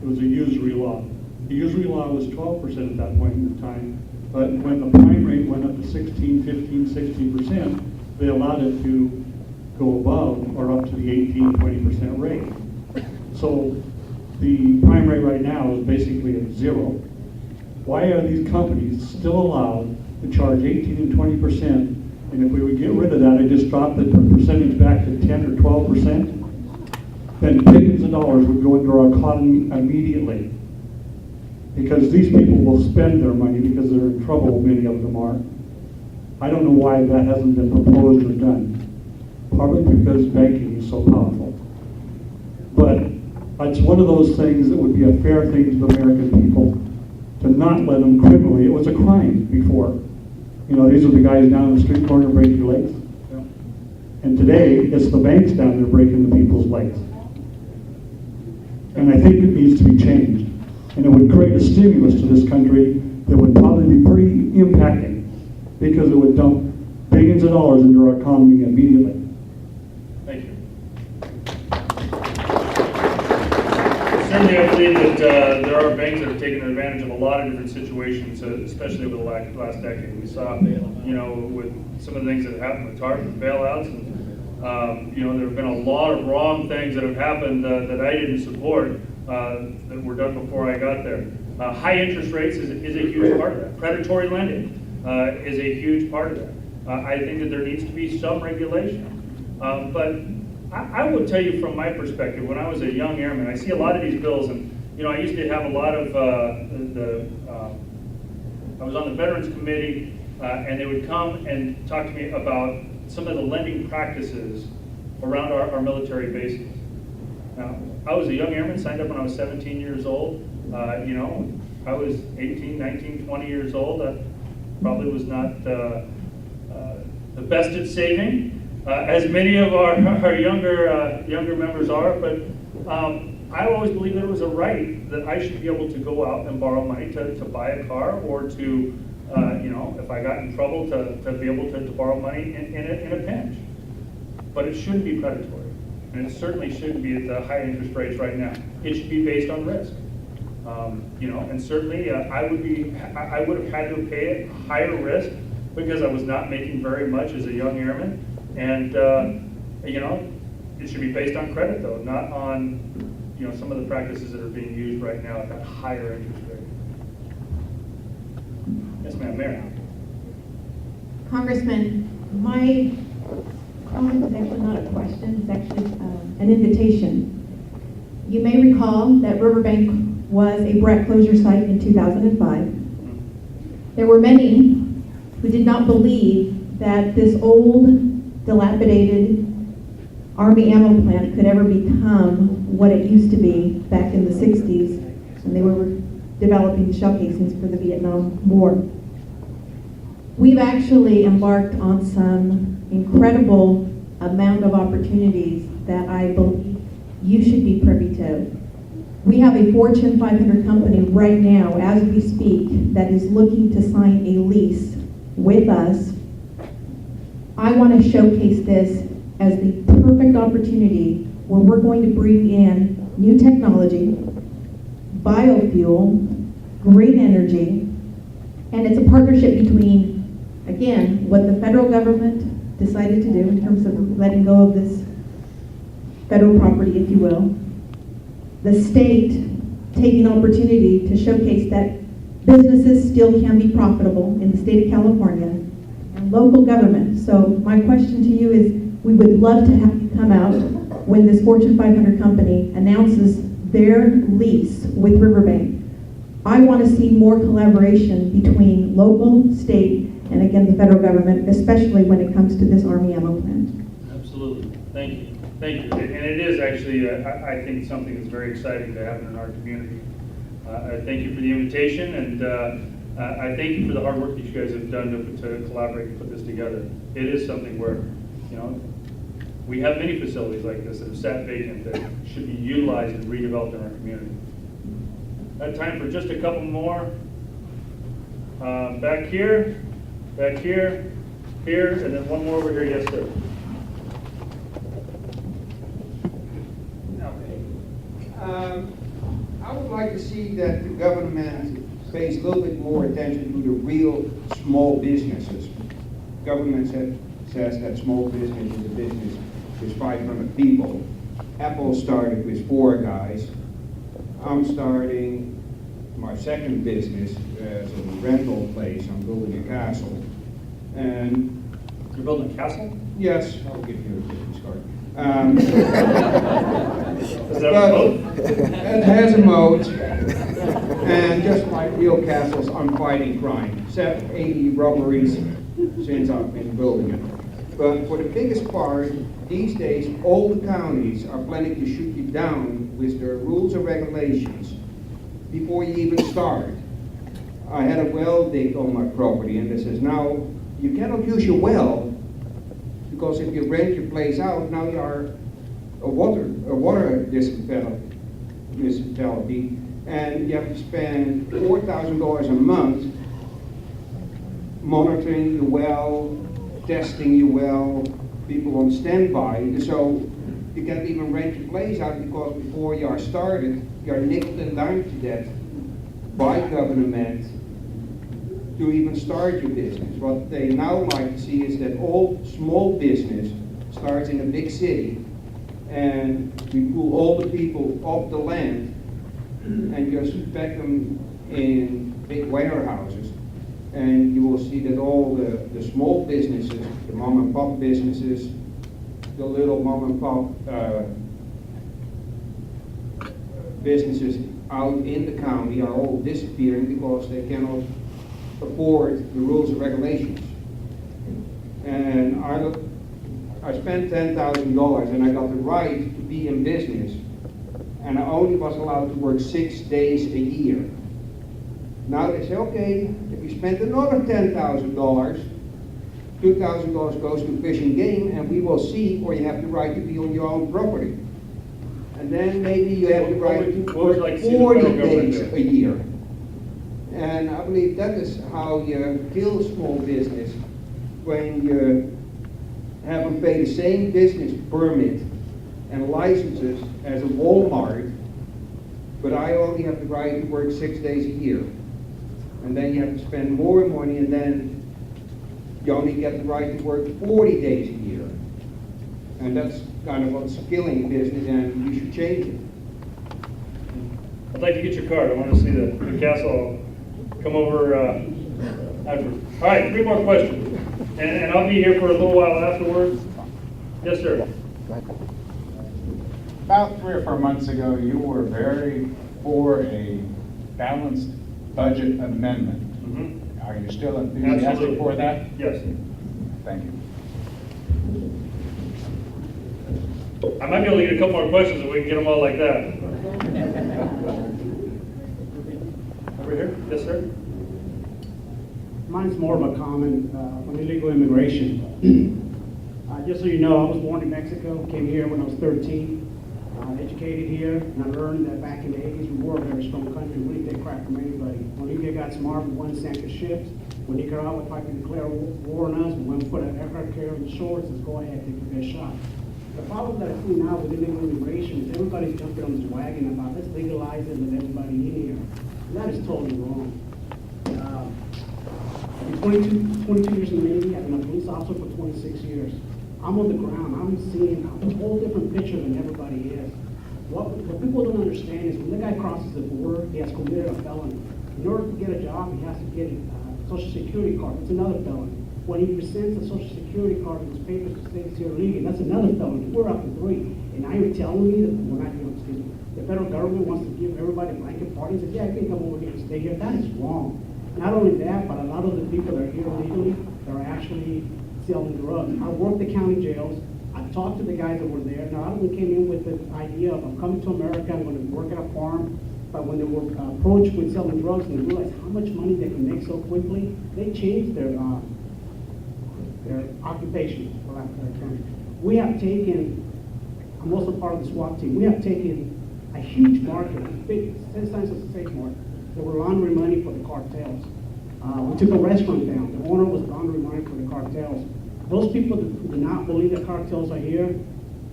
It was a usury law. The usury law was 12% at that point in time, but when the prime rate went up to 16, 15, 16%, they allowed it to go above or up to the 18, 20% rate. So the prime rate right now is basically at zero. Why are these companies still allowed to charge 18 and 20% And if we would get rid of that and just drop the percentage back to 10 or 12%, then billions of dollars would go into our economy immediately. Because these people will spend their money because they're in trouble, many of them are. I don't know why that hasn't been proposed or done. Probably because banking is so powerful. But it's one of those things that would be a fair thing to the American people to not let them criminally. It was a crime before. You know, these are the guys down on the street corner breaking your legs. And today, it's the banks down there breaking the people's legs. And I think it needs to be changed. And it would create a stimulus to this country that would probably be pretty impacting because it would dump billions of dollars into our economy immediately. Thank you. Certainly, I believe that there are banks that have taken advantage of a lot of different situations, especially over the last decade. We saw, you know, with some of the things that have happened with TARP and bailouts, and you know, there have been a lot of wrong things that have happened that I didn't support that were done before I got there. High interest rates is a huge part of that. Predatory lending is a huge part of that. I think that there needs to be some regulation. But I will tell you from my perspective, when I was a young airman, I see a lot of these bills, and you know, I used to have a lot of I was on the Veterans Committee, and they would come and talk to me about some of the lending practices around our military bases. Now, I was a young airman, signed up when I was 17 years old. You know, I was 18, 19, 20 years old. Probably was not the best at saving, as many of our younger members are, but I always believed it was a right that I should be able to go out and borrow money to buy a car, or to, you know, if I got in trouble, to be able to borrow money in a pinch. But it shouldn't be predatory, and it certainly shouldn't be at the high interest rates right now. It should be based on risk. You know, and certainly I would have had to pay a higher risk because I was not making very much as a young airman, and you know, it should be based on credit though, not on, you know, some of the practices that are being used right now at that higher interest rate. Yes, ma'am, Mayor. Congressman, my comment is actually not a question, it's actually an invitation. You may recall that Riverbank was a brat closure site in 2005. There were many who did not believe that this old, dilapidated Army ammo plant could ever become what it used to be back in the 60s when they were developing the shell casings for the Vietnam War. We've actually embarked on some incredible amount of opportunities that I believe you should be privy to. We have a Fortune 500 company right now, as we speak, that is looking to sign a lease with us. I want to showcase this as the perfect opportunity where we're going to bring in new technology, biofuel, green energy, and it's a partnership between, again, what the federal government decided to do in terms of letting go of this federal property, if you will, the state taking opportunity to showcase that businesses still can be profitable in the state of California, and local government. So my question to you is, we would love to have you come out when this Fortune 500 company announces their lease with Riverbank. I want to see more collaboration between local, state, and again, the federal government, especially when it comes to this Army ammo plant. Absolutely. Thank you. Thank you. And it is actually, I think, something that's very exciting to happen in our community. I thank you for the invitation, and I thank you for the hard work that you guys have done to collaborate and put this together. It is something where, you know, we have many facilities like this that have sat vacant that should be utilized and redeveloped in our community. I have time for just a couple more. Back here, here, and then one more over here. Yes, sir. I would like to see that the government pays a little bit more attention to the real small businesses. Government says that small business is a business with 500 people. Apple started with 4 guys. I'm starting my second business as a rental place. I'm building a castle. And You're building a castle? Yes, I'll give you a business card. Does that have a moat? It has a moat, and just like real castles, I'm fighting crime. 80 robberies since I've been building it. But for the biggest part, these days, all the counties are planning to shoot you down with their rules and regulations before you even start. I had a well digged on my property, and it says, now, you cannot use your well, because if you rent your place out, now you are a water municipality, and you have to spend $4,000 a month monitoring your well, testing your well, people on standby. So you can't even rent your place out because before you are started, you are nickel and dime to death by government to even start your business. What they now like to see is that all small business starts in a big city, and we pull all the people off the land and just pack them in big warehouses. And you will see that all the small businesses, the mom and pop businesses, the little mom and pop businesses out in the county are all disappearing because they cannot afford the rules and regulations. And I spent $10,000 and I got the right to be in business, and I only was allowed to work 6 days a year. Now they say, okay, if you spend another $10,000, $2,000 goes to fish and game, and we will see, or you have the right to be on your own property. And then maybe you have the right to work 40 days a year. And I believe that is how you kill small business, when you have them pay the same business permit and licenses as a Walmart, but I only have the right to work 6 days a year. And then you have to spend more money, and then you only get the right to work 40 days a year. And that's kind of what's killing business, and you should change it. I'd like to get your card. I want to see the castle. Come over after. All right, 3 more questions. And I'll be here for a little while afterwards. Yes, sir. About 3 or 4 months ago, you were very for a balanced budget amendment. Mm-hmm. Are you still enthusiastic for that? Yes. Thank you. I might be able to get a couple more questions if we can get them all like that. Over here? Yes, sir. Mine's more of a comment on illegal immigration. Just so you know, I was born in Mexico, came here when I was 13, educated here, and I learned that back in the 80s we were a very strong country. We didn't take crap from anybody. When India got smart, we went and sank the ships. When Nicaragua tried to declare war on us, we went and put an aircraft carrier on the shores and says, go ahead, take your best shot. The problem that I see now with illegal immigration is everybody's jumping on this wagon about let's legalize it and let everybody in here. And that is totally wrong. I'm 22 years in the Navy. I've been a police officer for 26 years. I'm on the ground. I'm seeing a whole different picture than everybody is. What people don't understand is when the guy crosses the border, he has committed a felony. In order to get a job, he has to get a Social Security card. It's another felony. When he presents a Social Security card with his papers to stay here legally, that's another felony. We're up to 3. And now you're telling me that the federal government wants to give everybody a blanket party and says, yeah, you can come over here and stay here. That is wrong. Not only that, but a lot of the people that are here legally, they're actually selling drugs. I worked the county jails. I talked to the guys that were there. Now, a lot of them came in with the idea of, I'm coming to America, I'm going to work at a farm. But when they were approached with selling drugs and they realized how much money they can make so quickly, they changed their occupation, for lack of a better term. We have taken, I'm also part of the SWAT team, we have taken a huge market, a big, 10 times the state market. They were laundering money for the cartels. We took a restaurant down. The owner was laundering money for the cartels. Those people who do not believe that cartels are here,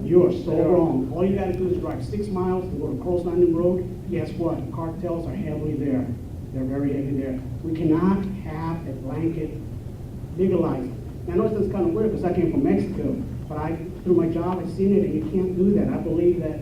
you are so wrong. All you got to do is drive 6 miles to go to Cross Landing Road. Guess what? Cartels are heavily there. They're very heavy there. We cannot have a blanket legalized. I know this is kind of weird because I came from Mexico, but through my job, I've seen it, and you can't do that. I believe that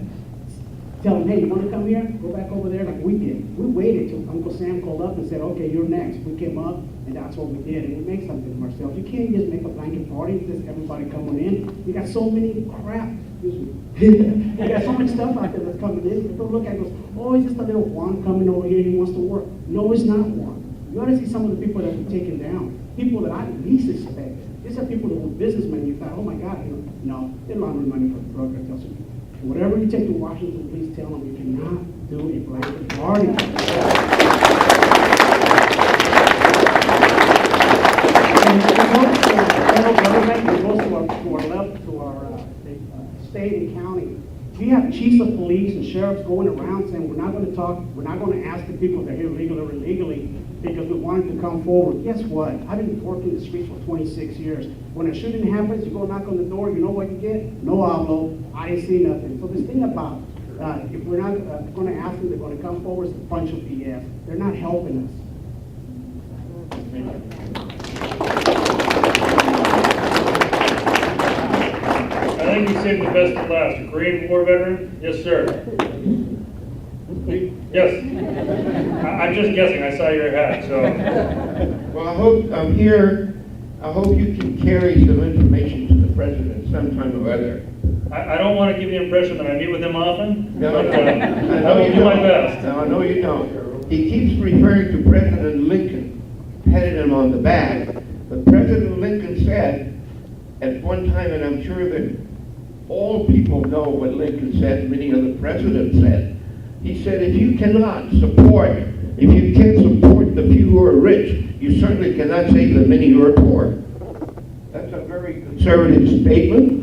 tell them, hey, you want to come here? Go back over there like we did. We waited till Uncle Sam called up and said, okay, you're next. We came up, and And that's what we did, and we made something of ourselves. You can't just make a blanket party, just everybody coming in. You got so many crap, excuse me. You got so much stuff out there that's coming in. People look at it and goes, oh, it's just a little Juan coming over here, he wants to work. No, it's not Juan. You ought to see some of the people that were taken down. People that I least expect. These are people that were businessmen. You thought, oh my God, you know, no, they're laundering money for the drug cartels. Whatever you take to Washington, please tell them you cannot do a blanket party. And it goes to the federal government, it goes to our state and county. We have chiefs of police and sheriffs going around saying, we're not going to ask the people if they're here legally or illegally because we want them to come forward. Guess what? I've been working the streets for 26 years. When a shooting happens, you go knock on the door, you know what you get? No hablo, I didn't see nothing. So this thing about, if we're not going to ask them, they're going to come forward, it's a bunch of BS. They're not helping us. I think you saved the best for last. A Korean War veteran? Yes, sir. Yes. I'm just guessing. I saw your hat, so. Well, I hope I'm here. I hope you can carry some information to the president sometime or other. I don't want to give the impression that I meet with him often, No, but I know I will you do my don't. best. No, I know you don't. He keeps referring to President Lincoln, patting him on the back. But President Lincoln said at one time, and I'm sure that all people know what Lincoln said, many other presidents said. He said, if you can't support the few who are rich, you certainly cannot save the many who are poor. That's a very conservative statement,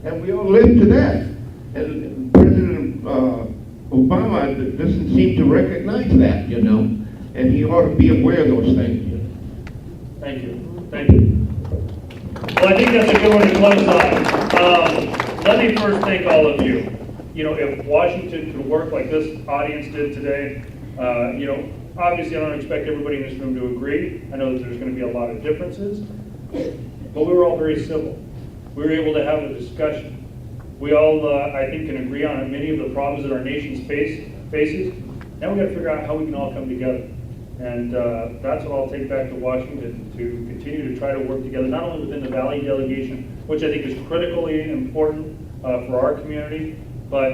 and we all live to that. And President Obama doesn't seem to recognize that, you know, and he ought to be aware of those things. Thank you. Thank you. Well, I think that's a good one to close on. Let me first thank all of you. You know, if Washington could work like this audience did today, you know, obviously I don't expect everybody in this room to agree. I know that there's going to be a lot of differences, but we were all very civil. We were able to have a discussion. We all, I think, can agree on many of the problems that our nation's faces. Now we've got to figure out how we can all come together. And that's what I'll take back to Washington, to continue to try to work together, not only within the Valley delegation, which I think is critically important for our community, but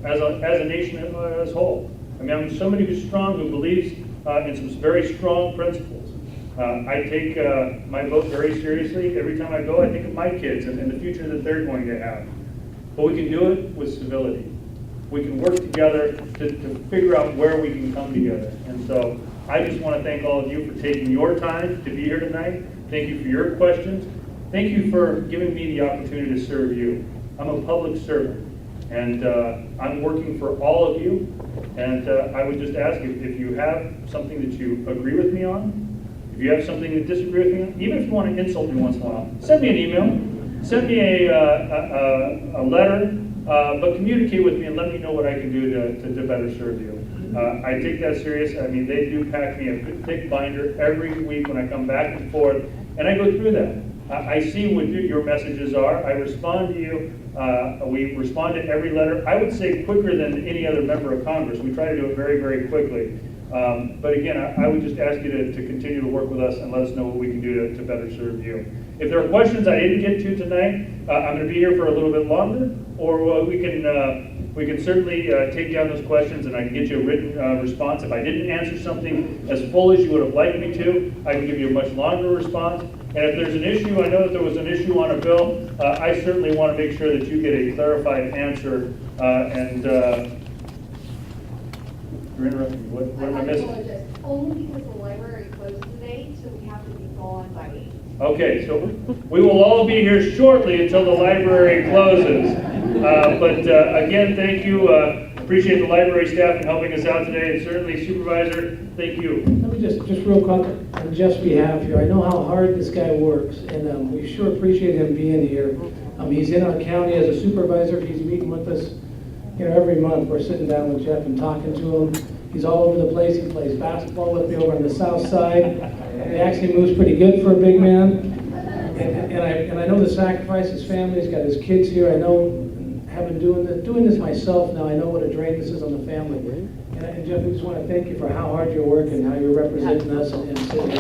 as a nation as a whole. I mean, I'm somebody who's strong, who believes in some very strong principles. I take my vote very seriously. Every time I go, I think of my kids and the future that they're going to have. But we can do it with civility. We can work together to figure out where we can come together. And so I just want to thank all of you for taking your time to be here tonight. Thank you for your questions. Thank you for giving me the opportunity to serve you. I'm a public servant, and I'm working for all of you. And I would just ask if you have something that you agree with me on, if you have something to disagree with me on, even if you want to insult me once in a while, send me an email, send me a letter, but communicate with me and let me know what I can do to better serve you. I take that serious. I mean, they do pack me a good thick binder every week when I come back and forth, and I go through that. I see what your messages are. I respond to you. We respond to every letter. I would say quicker than any other member of Congress. We try to do it very, very quickly. But again, I would just ask you to continue to work with us and let us know what we can do to better serve you. If there are questions I didn't get to tonight, I'm going to be here for a little bit longer, or we can certainly take down those questions and I can get you a written response. If I didn't answer something as full as you would have liked me to, I can give you a much longer response. And if there's an issue, I know that there was an issue on a bill, I certainly want to make sure that you get a clarified answer. You're interrupting me. What am I missing? Apologize. Only because the library closed today, so we have to be gone by 8. Okay, so we will all be here shortly until the library closes. Again, thank you. Appreciate the library staff in helping us out today, and certainly Supervisor, thank you. Let me just real quick, on Jeff's behalf here, I know how hard this guy works, and we sure appreciate him being here. He's in our county as a supervisor. He's meeting with us, you know, every month. We're sitting down with Jeff and talking to him. He's all over the place. He plays basketball with me over on the south side. He actually moves pretty good for a big man. And I know the sacrifice his family's got, his kids here. I know, having doing this myself now, I know what a drain this is on the family. And And Jeff, we just want to thank you for how hard you work and how you're representing us and sitting here.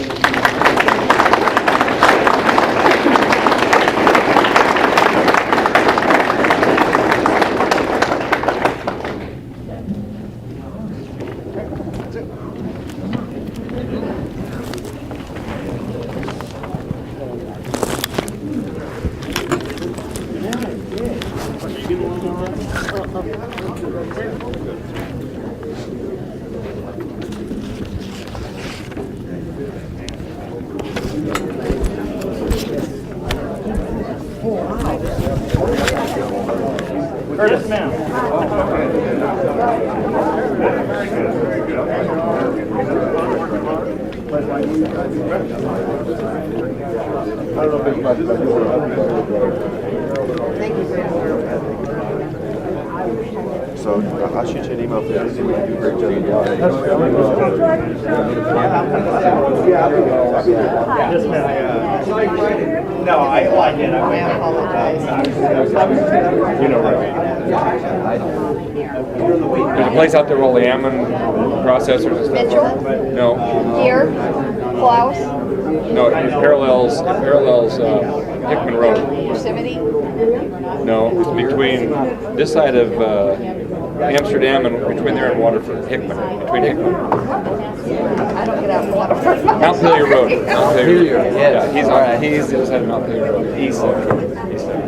Yes, ma'am. So I'll shoot you an email if there's anything we can do for each other. Yes, ma'am. No, I like it. I apologize. You know, There's a place out there with all the Ammon processors and stuff. Mitchell? No. Here, Klaus, No, it parallels Hickman Road. Yosemite. No, it's between this side of Amsterdam and between there and Waterford. Hickman. Between Hickman. I don't get out of Waterford. Mount Pelier Road. Mount Pelier. Yes. Yeah, he's on. He's the other side of Mount Pelier Road. East side. East side.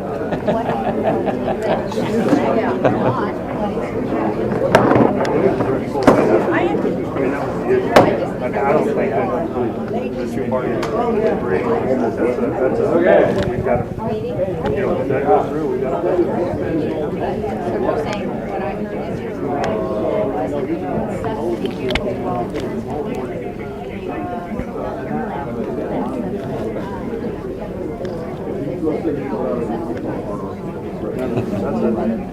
I don't think that the two parties are agreeing. That's okay. We've got to, if that goes through, we've got to. So you're saying what I heard is you're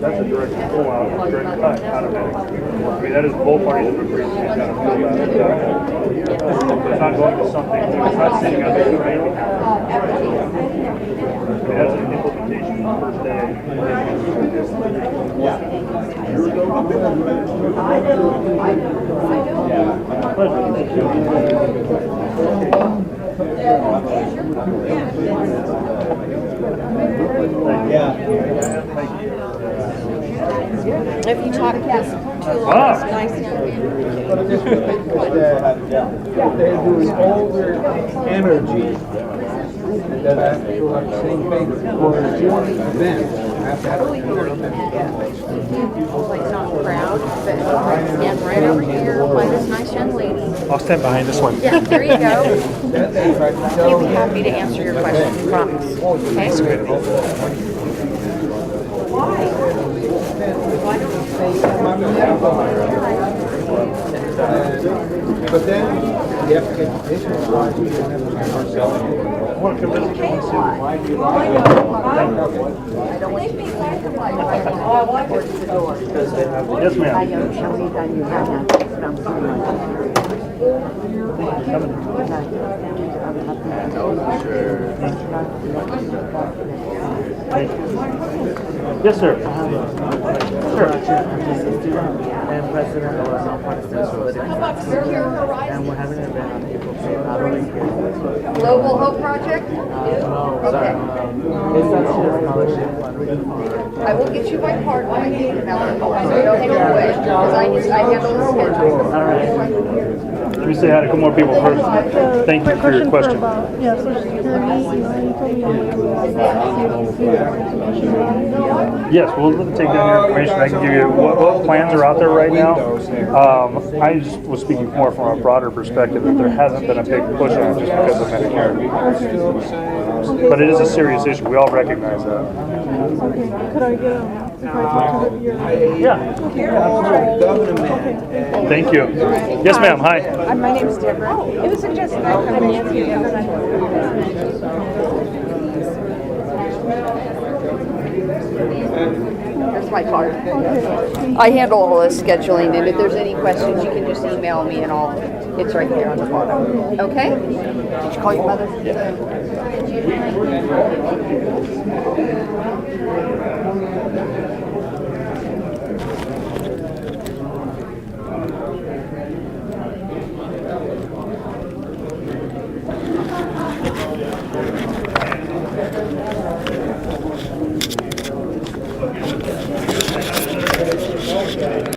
That's a direct pull out, direct cut out of it. I mean, that is both parties have agreed to kind of feel that. It's not going to something, it's not sitting on the committee. It has an implementation the first day. If you talk this too long, it's nice young They're doing all their energy. That's the same thing for one event. Like not proud, but stand right over here by this nice young lady. I'll stand behind this one. Yeah, there you go. He'll be happy to answer your questions, promise. Okay? Why? But then you have to get this one. I want to come visit you and see why do you like it. Yes, ma'am. Yes, sir. Sure. And president of our nonpartisan political party. And we're having an event on April 5th, not only here. Global Hope Project? No, sorry. It's actually a scholarship fundraiser for. I will get you my card when I get it now. So don't go away, because I handle the schedule. All right. Let me say hi to a couple more people first. Thank you for your question. Yeah, Social Security, you told me Yes, we'll take down your information. I can give you what plans are out there right now. I just was speaking more from a broader perspective that there hasn't been a big push on it just because of Medicare. But it is a serious issue. We all recognize that. Okay, could I get Yeah. Thank you. Yes, ma'am. Hi. My name's Deborah. It was suggested I come in Nancy Here's my card. I handle all the scheduling, and if there's any questions, you can just email me, and it's right there on the bottom. Okay? Did you call your mother?